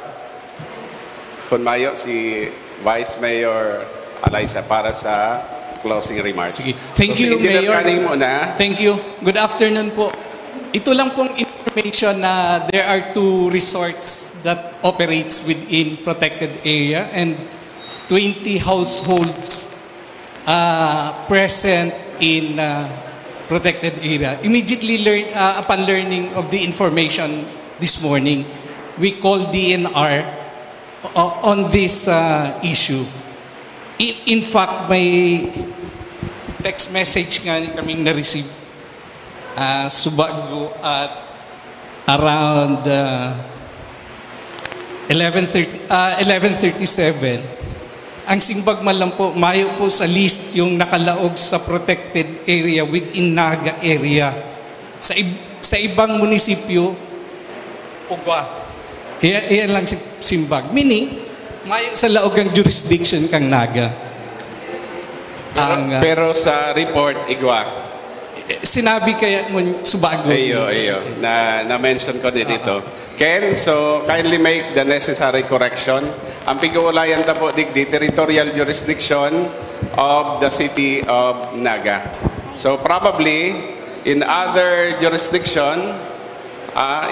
Kung mayo, si Vice Mayor Alaysa para sa closing remarks. Sige. Thank So, si you, Engineer Mayor. Canning muna. Thank you. Good afternoon po. Ito lang pong information na there are 2 resorts that operates within protected area and 20 households present in protected area. Immediately upon learning of the information this morning, we called DNR on this issue. In fact, may text message nga kaming na-receive Subago at around 11:37. Ang Singbag man lang po, mayo po sa list yung nakalaog sa protected area within Naga area. Sa ibang munisipyo, Ugwa. Iyan lang si Singbag. Meaning, mayo sa laog ang jurisdiction kang Naga. Pero sa report, Igwa. Sinabi kaya mo Subago. Ayo. Na-mention ko din ito. Ken, so kindly make the necessary correction. Ang pag-uulayan ta po, the territorial jurisdiction of the city of Naga. So probably, in other jurisdiction,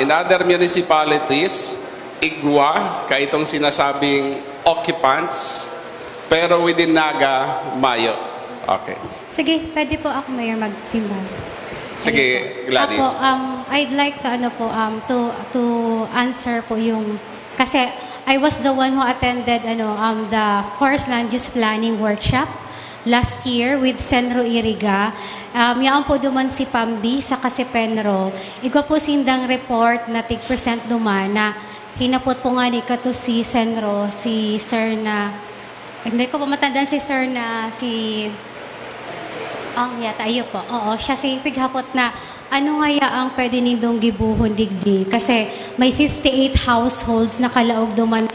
in other municipalities, Igwa, kaya itong sinasabing occupants, pero within Naga, Mayo. Okay. Sige, pwede po ako, Mayor, magsimba. Sige, Gladys. Apo, I'd like to, to answer po yung, kasi I was the one who attended, the Forest Land Use Planning Workshop last year with Senro Iriga. Yaan po duman si Pambi sa Kasipenro. Igwa po sindang report na tig-present duman na hinapot po nga ni kato si Senro, si Sir na, hindi ko pa matandaan si Sir na, yata, ayo po. Oo, siya si pighapot na ano nga ang pwede nindong gibuhon digdi. Kasi may 58 households na kalaog duman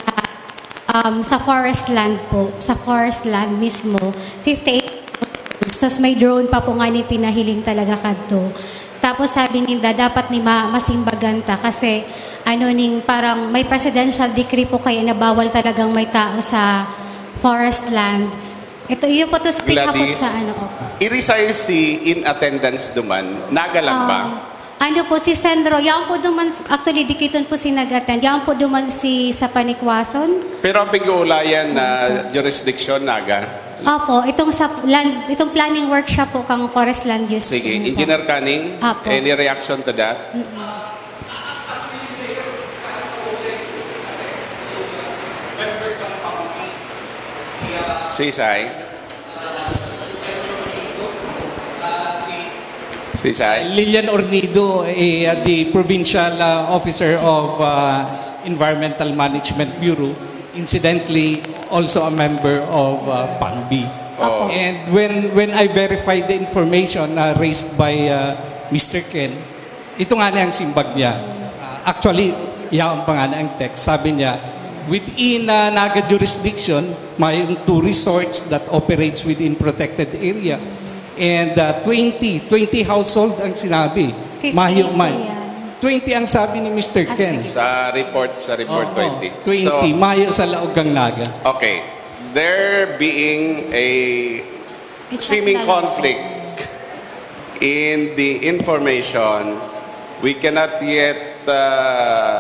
sa forest land po. Sa forest land mismo. 58 households. Tapos may drone pa po nga ni pinahiling talaga kadto. Tapos sabi ninda, dapat ni masimbaganta kasi ning parang may presidential decree po kaya na bawal talagang may tao sa forest land. Ito, iyo po ito hapot sa i-resign si in attendance duman, Naga lang ba? Po si Sandro, yan po duman, actually dikiton po si nag-attend, yan po duman si sa Panikwason. Pero ang pag-uulayan na jurisdiction, Naga? Opo, itong planning workshop po kang forest land use. Sige, Engineer Canning, any reaction to that? Sisay? Lilian Ornido, the Provincial Officer of Environmental Management Bureau, incidentally also a member of PANBI. And when I verified the information raised by Mr. Ken, ito nga na ang simbag niya. Actually, yan pa nga na ang text. Sabi niya, within Naga jurisdiction, may 2 resorts that operates within protected area. And 20 household ang sinabi. 20 ang sabi ni Mr. Ken. Sa report 20. 20, mayo sa laog ang Naga. Okay. There being a seeming conflict in the information, we cannot yet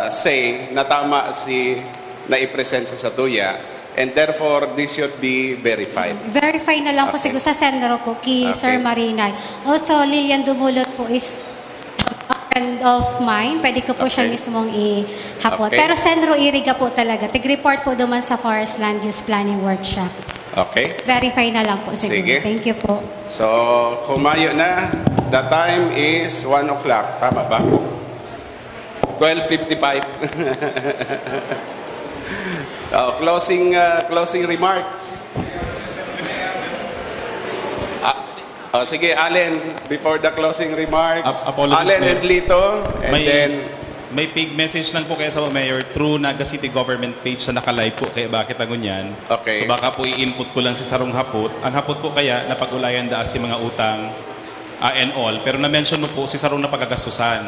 say na tama si na-i-present sa Satuya. And therefore, this should be verified. Verify na lang po siguro sa Sendro po, kay Sir Marinay. Also, Lilian Dumulot po is a friend of mine. Pwede ko po siya mismong ihapot. Pero Sendro Iriga po talaga. Tig-report po duman sa Forest Land Use Planning Workshop. Okay. Verify na lang po siguro. Sige. Thank you po. So, kumayo na. The time is 1 o'clock. Tama ba? 12:55. Closing remarks. Sige, Allen, before the closing remarks. Apologies, Allen and Lito, and may, then may pig message lang po kayo sa Mayor through Naga City Government page na naka-live po kaya bakit ang ganyan. Okay. So baka po i-input ko lang si Sarong Hapot. Ang Hapot po kaya napag-ulayan da si mga utang and all. Pero na-mention mo po si Sarong na pagkagastusan.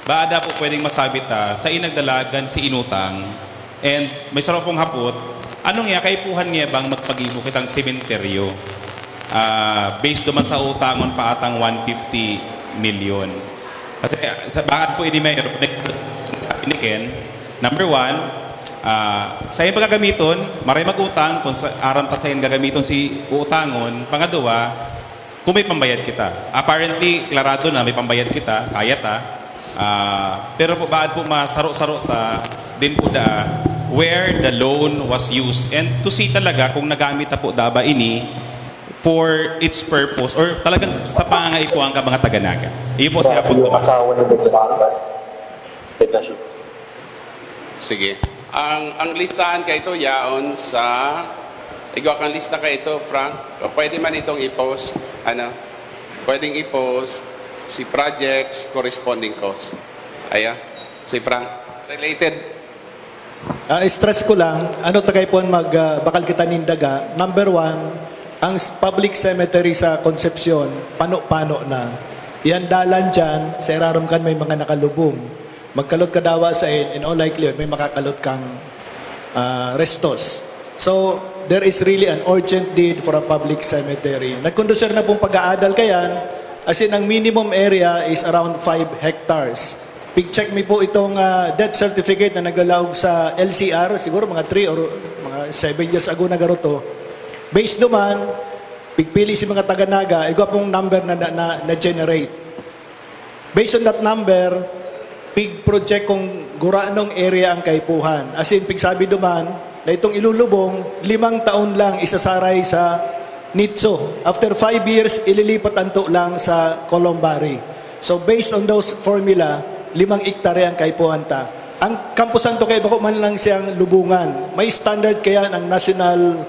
Baada po pwedeng masabit sa inagdalagan si inutang. And may Sarong pong Hapot, anong nga kaipuhan niya bang magpag-ibo kitang sementeryo? Based naman sa utangon pa atang 150 million. Kasi bakit po ini-mayor sabi ni Ken, number one, sa iyong pagkagamiton, maray mag-utang, kung aram ta sa iyong gagamiton si utangon. Pangadwa, kung may pambayad kita. Apparently, klarado na may pambayad kita, kaya ta. Pero po, bakit po masaro-saro ta, din po where the loan was used. And to see talaga kung nagamit na po daba ini for its purpose or talagang sa pangaikuan ka mga taga-Naga. Iyo po siya po. Sige. Ang listahan kayo ito, yaon sa... Igaw kang lista kayo ito, Frank. O pwede man itong i-post, pwedeng i-post si projects corresponding cost. Aya, si Frank. Related. Stress ko lang, tagay po bakal kita nindaga. Number one, ang public cemetery sa Concepcion, pano-pano na. Yan dalan dyan, sa irarom kan may mga nakalubong. Magkalot ka dawa sa in all likelihood, may makakalot kang restos. So, there is really an urgent need for a public cemetery. Nagkondusir na pong pag-aadal kayan, as in ang minimum area is around 5 hectares. Pig-check me po itong death certificate na naglalaog sa LCR, siguro mga 3 or mga 7 years ago na garoto. Based naman, pigpili si mga taga-Naga, ikaw pong number na generate. Based on that number, pig-project kung guraanong area ang kaipuhan. As in, pigsabi naman, na itong ilulubong, 5 taon lang isasaray sa Nitso. After 5 years, ililipat anto lang sa Columbari. So based on those formula, 5 hektare ang kaipuhan ta. Ang kampusan to kay bako man lang siyang lubungan. May standard kaya ng National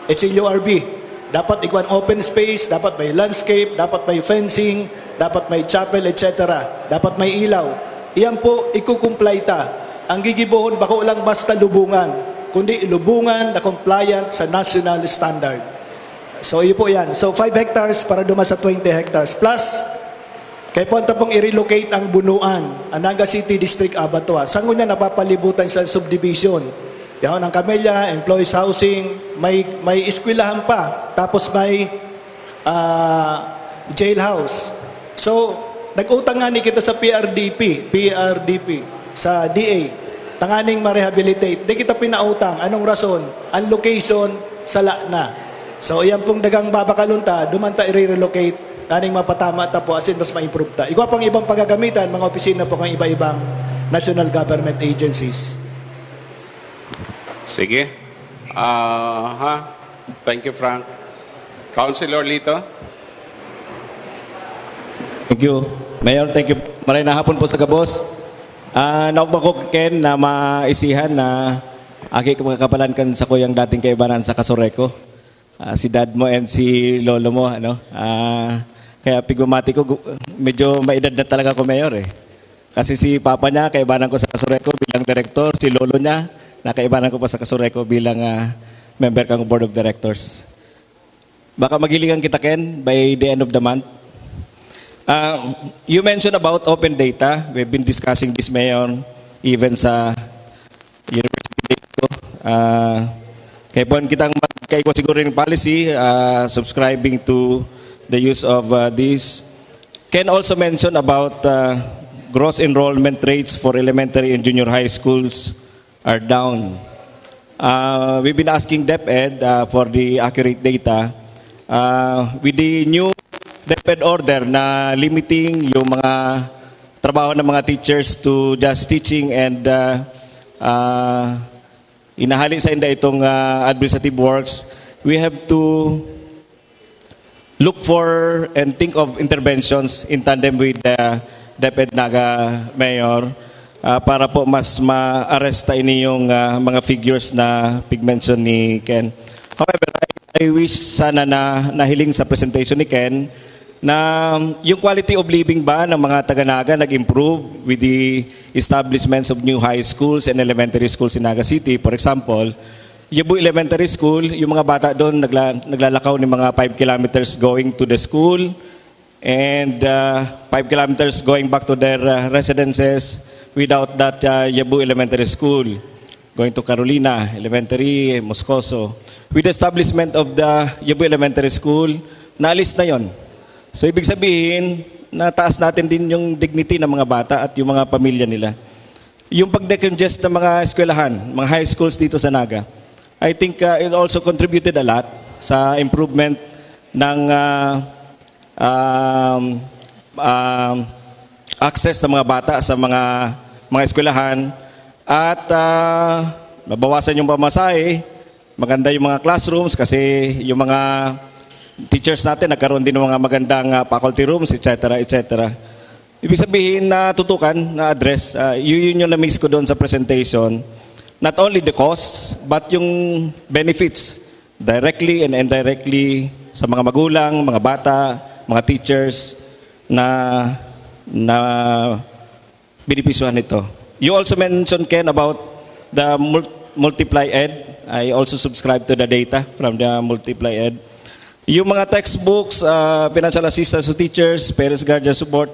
HLURB. Dapat ikuan open space, dapat may landscape, dapat may fencing, dapat may chapel, etc. Dapat may ilaw. Iyan po, ikukumplay ta. Ang gigibohon, bako lang basta lubungan, kundi lubungan na compliant sa national standard. So, iyo po yan. So, 5 hectares para dumas sa 20 hectares. Plus, kay punta pong i-relocate ang Bunuan, Naga City District Abattoir. Saan niya napapalibutan sa subdivision? Yan ang Camellia, employees housing, may eskwelahan pa, tapos may jailhouse. So, nag-utang nga ni kita sa PRDP, sa DA, tanganing ma-rehabilitate. Di kita pinautang. Anong rason? Ang location, sala na. So, iyan pong dagang babakalunta, dumanta i-relocate, kaning mapatama ta po, asin mas ma-improve ta. Ikaw pang ibang pagagamitan, mga opisina po kang iba-ibang national government agencies. Sige. Thank you, Frank. Councilor Lito. Thank you. Mayor, thank you. Maray na hapon po sa Gabos. Naugba ko Ken na maisihan na aki kapalan kan sa kuyang dating kaibanan sa Kasureko. Si dad mo and si lolo mo. Kaya pigmamati ko, medyo maedad na talaga ko, Mayor. Kasi si papa niya, kaibanan ko sa Kasureko bilang director. Si lolo niya, nakaibanan ko pa sa Kasureko bilang member kang board of directors. Baka magilingan kita, Ken, by the end of the month. You mentioned about open data. We've been discussing this, Mayor, even sa university days ko. Kaya po kitang magkaigwa siguro yung policy, subscribing to the use of this. Ken also mentioned about gross enrollment rates for elementary and junior high schools are down. We've been asking DepEd for the accurate data. With the new DepEd order na limiting yung mga trabaho ng mga teachers to just teaching and inahali sa inda itong administrative works, we have to look for and think of interventions in tandem with the DepEd Naga, Mayor, para po mas ma-arresta ini yung mga figures na pig-mention ni Ken. However, I wish sana na nahiling sa presentation ni Ken na yung quality of living ba ng mga taga-Naga nag-improve with the establishments of new high schools and elementary schools in Naga City. For example, Yabu Elementary School, yung mga bata doon naglalakaw ng mga 5 kilometers going to the school and 5 kilometers going back to their residences without that Yabu Elementary School. Going to Carolina Elementary, Moscoso. With the establishment of the Yabu Elementary School, naalis na yon. So ibig sabihin, nataas natin din yung dignity ng mga bata at yung mga pamilya nila. Yung pag-decongest ng mga eskwelahan, mga high schools dito sa Naga, I think it also contributed a lot sa improvement ng access ng mga bata sa mga eskwelahan at mabawasan yung pamasahe, maganda yung mga classrooms kasi yung mga teachers natin nagkaroon din ng mga magandang faculty rooms, etc. etc. Ibig sabihin na tutukan, na address, yun yung na-miss ko doon sa presentation. Not only the costs, but yung benefits directly and indirectly sa mga magulang, mga bata, mga teachers na benepisyohan nito. You also mentioned, Ken, about the Multiply Ed. I also subscribe to the data from the Multiply Ed. Yung mga textbooks, financial assistance to teachers, parents, guardian support,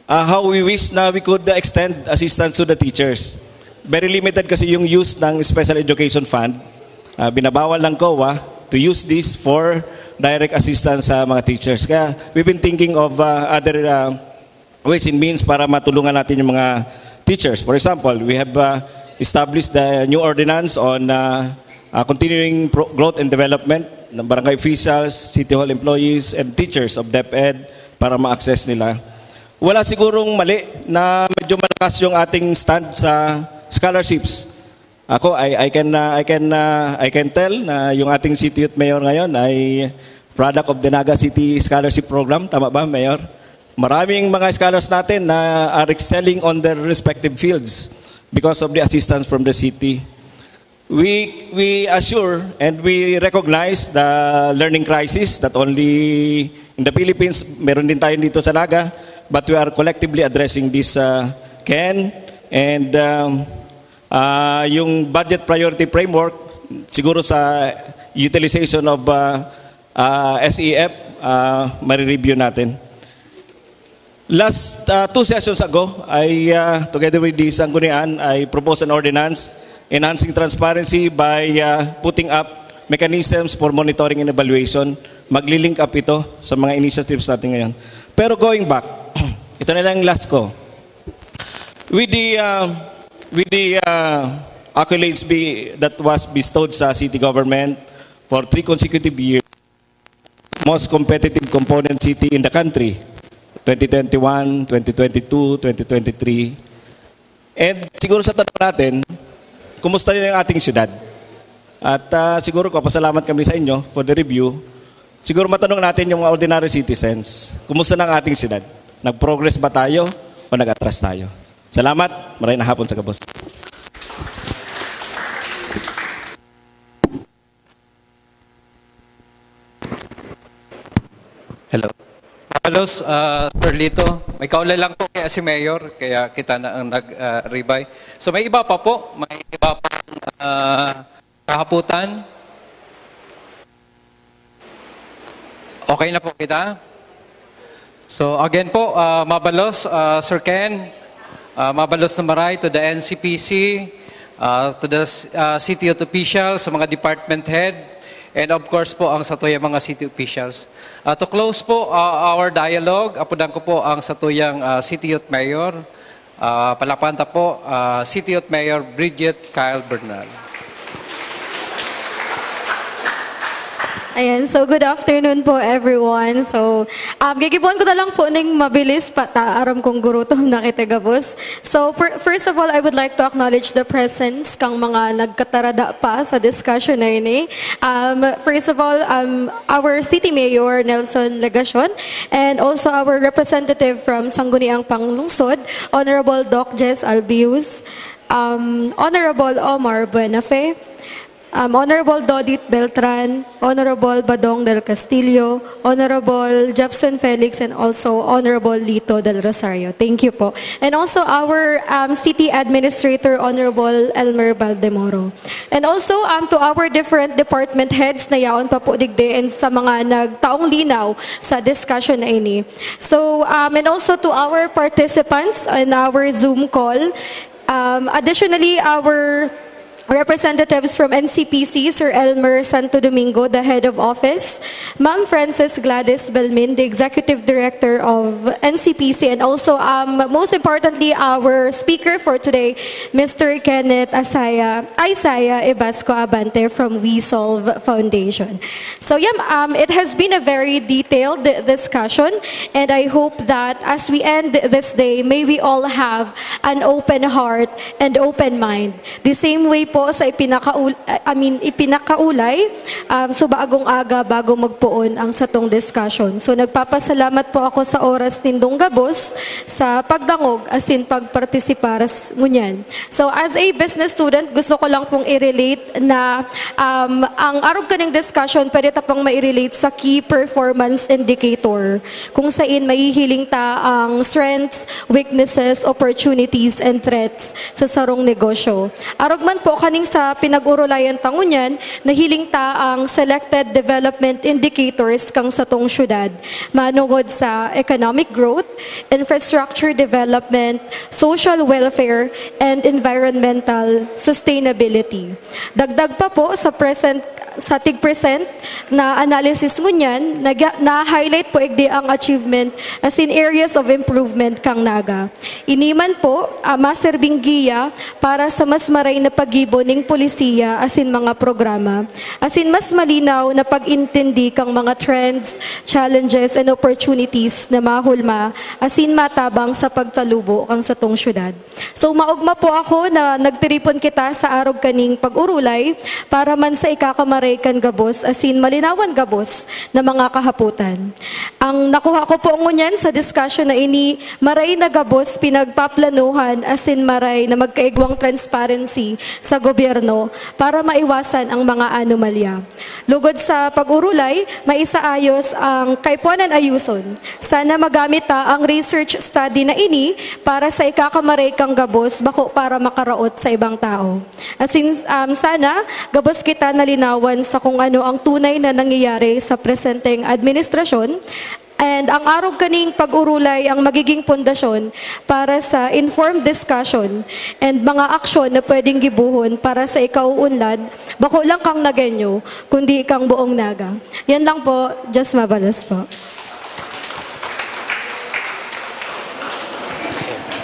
how we wish na we could extend assistance to the teachers. Very limited kasi yung use ng Special Education Fund. Binabawal ng COA to use this for direct assistance sa mga teachers. Kaya we've been thinking of other ways and means para matulungan natin yung mga teachers. For example, we have established the new ordinance on continuing growth and development ng barangay officials, city hall employees, and teachers of DepEd para ma-access nila. Wala sigurong mali na medyo malakas yung ating stand sa scholarships. Ako, I can tell na yung ating City Youth Mayor ngayon ay product of the Naga City Scholarship Program. Tama ba, Mayor? Maraming mga scholars natin na are excelling on their respective fields because of the assistance from the city. We assure and we recognize the learning crisis that only in the Philippines, meron din tayo dito sa Naga, but we are collectively addressing this, Ken, and yung budget priority framework, siguro sa utilization of SEF, ma-review natin. Last 2 sessions ago, I, together with the Sanggunian, I proposed an ordinance enhancing transparency by putting up mechanisms for monitoring and evaluation. Magli-link up ito sa mga initiatives natin ngayon. Pero going back, ito na lang last ko. With the accolades that was bestowed sa city government for 3 consecutive years, most competitive component city in the country, 2021, 2022, 2023. And siguro sa tanong natin, kumusta rin ang ating syudad? At siguro ko, pasalamat kami sa inyo for the review. Siguro matanong natin yung mga ordinary citizens, kumusta na ang ating syudad? Nag-progress ba tayo o nag-atras tayo? Salamat, maraming na hapon sa kabos. Hello. Halos, Sir Lito, may kaula lang po kaya si Mayor, kaya kita na ang nag-rebay. So may iba pa po, may iba pa kahaputan. Okay na po kita. So again po, mabalos, Sir Ken, mabalos na maray to the NCPC, to the city officials, sa mga department head, and of course po ang satuyang mga city officials. To close po our dialogue, apudan ko po ang satuyang City Youth Mayor. Palapanta po, City Youth Mayor Bridget Kyle Bernal. Ayan, so good afternoon po everyone. So, gigibuan ko na lang po ng mabilis pataaram kong gurutom na kitagabos. So, first of all, I would like to acknowledge the presence kang mga nagkatarada pa sa discussion na yun. First of all, our City Mayor Nelson Legacion and also our representative from Sangguniang Panglungsod, Honorable Doc Jess Albius, Honorable Omar Buenafe, Honorable Dodit Beltran, Honorable Badong del Castillo, Honorable Jefferson Felix, and also Honorable Lito del Rosario. Thank you po. And also our City Administrator, Honorable Elmer Valdemoro. And also to our different department heads na yaon pa po digdiin sa mga nagtaong linaw sa discussion na ini. So, and also to our participants in our Zoom call. Additionally, our representatives from NCPC, Sir Elmer Santo Domingo, the head of office, Ma'am Frances Gladys Belmin, the executive director of NCPC, and also, most importantly, our speaker for today, Mr. Kenneth Isaiah Ebasco Abante from We Solve Foundation. So yeah, it has been a very detailed discussion, and I hope that as we end this day, may we all have an open heart and open mind. The same way po sa ipinakaulay, so bagong aga bago magpuon ang satong discussion. So nagpapasalamat po ako sa oras nindong gabos sa pagdangog asin pagpartisiparas ngunyan. So as a business student, gusto ko lang pong i-relate na ang arog kaning discussion pwede ta pang ma-relate sa key performance indicator kung saan mahihiling ta ang strengths, weaknesses, opportunities, and threats sa sarong negosyo. Arog man po kaning sa pinag-urulayan tangunyan, nahiling ta ang selected development indicators kang satong syudad. Manugod sa economic growth, infrastructure development, social welfare, and environmental sustainability. Dagdag pa po sa tig-present na analysis ngunyan, na-highlight po igdi ang achievement as in areas of improvement kang naga. Iniman po, maserbing giya para sa mas maray na pag-ibo ning polisiya as in mga programa, as in mas malinaw na pag-intindi kang mga trends, challenges, and opportunities na mahulma as in matabang sa pagtalubo kang satong syudad. So maugma po ako na nagtiripon kita sa arog kaning pag-urulay para man sa ikakamaray kan gabos as in malinawan gabos na mga kahaputan. Ang nakuha ko po ngunyan sa discussion na ini, maray na gabos pinagpaplanuhan as in maray na magkaigwang transparency sa gobyerno para maiwasan ang mga anomalya. Lugod sa pag-urulay, maisaayos ang kaipuanan ayuson. Sana magamit ta ang research study na ini para sa ikakamaray kang gabos bako para makaraot sa ibang tao. As in, sana gabos kita nalinawan sa kung ano ang tunay na nangyayari sa presenteng administrasyon. And ang arog kaning pag-urulay ang magiging pundasyon para sa informed discussion and mga aksyon na pwedeng gibuhon para sa ikaw unlad, bako lang kang nagenyo, kundi kang buong naga. Yan lang po, just mabalas po.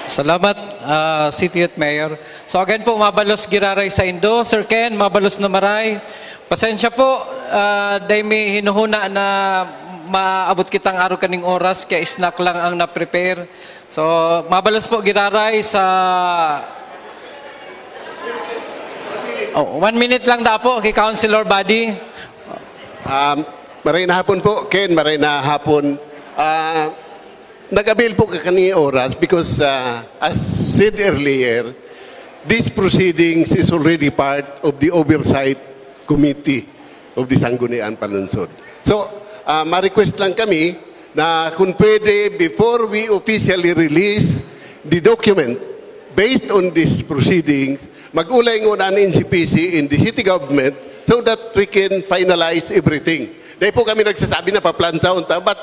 Salamat, City at Mayor. So again po, mabalos giraray sa Indo. Sir Ken, mabalos na maray. Pasensya po, dahil may hinuhuna na maabot kitang araw kaning oras, kaya snack lang ang na-prepare. So, mabalos po giraray sa... 1 minute lang na po kay Councilor Buddy. Maray na hapon po, Ken, maray na hapon. Nag-avail po ka kaning oras because as said earlier, this proceedings is already part of the oversight committee of the Sangguniang Panunsod. So, ma-request lang kami na kung pwede, before we officially release the document based on these proceedings, mag-ulay nguna ang NCPC in the city government so that we can finalize everything. Dahil po kami nagsasabi na paplanta unta, but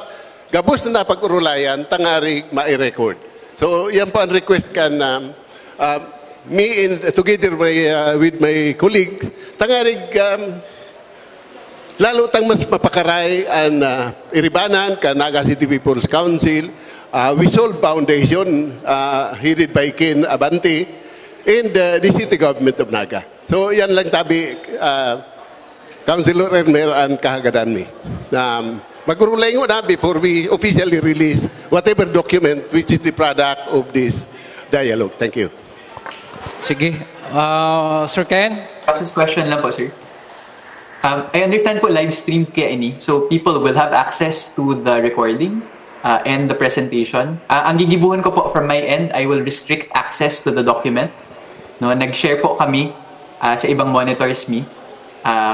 gabos na pag-urulayan, tangari ma-record. So, yan po ang request ka na me and together with my colleague, tangarig lalo tang mas mapakaray ang iribanan ka Naga City People's Council, We Solve Foundation, headed by Ken Abante, and the city government of Naga. So yan lang tabi, Councilor Elmer and kahagadan mi. Magurulay ngo na before we officially release whatever document which is the product of this dialogue. Thank you. Sige. Sir Ken? This question lang po, sir. I understand po live stream kaya ini, so people will have access to the recording and the presentation. Ang gigibuhan ko po from my end, I will restrict access to the document. No, nag-share po kami sa ibang monitors me.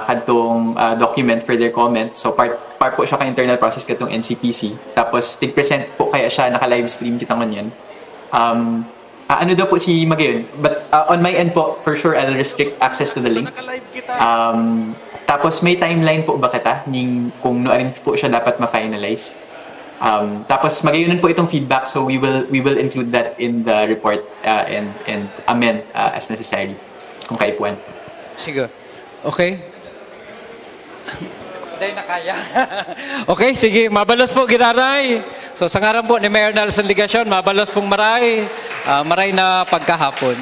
kadtong document for their comment. So part po siya ka internal process katong NCPC. Tapos tig-present po kaya siya naka-live stream kita nganyan. Ano daw po si Magayon? But on my end po, for sure I'll restrict access to the link. Tapos may timeline po ba kita ning kung noarin po siya dapat ma-finalize? Tapos magayonan po itong feedback, so we will include that in the report and amend as necessary kung kaipuan. Sige. Okay. Hindi na kaya. Okay, sige. Mabalos po, Giraray. So, sa ngaran po ni Mayor Nelson Ligacion, mabalos pong maray. Maray na pagkahapon.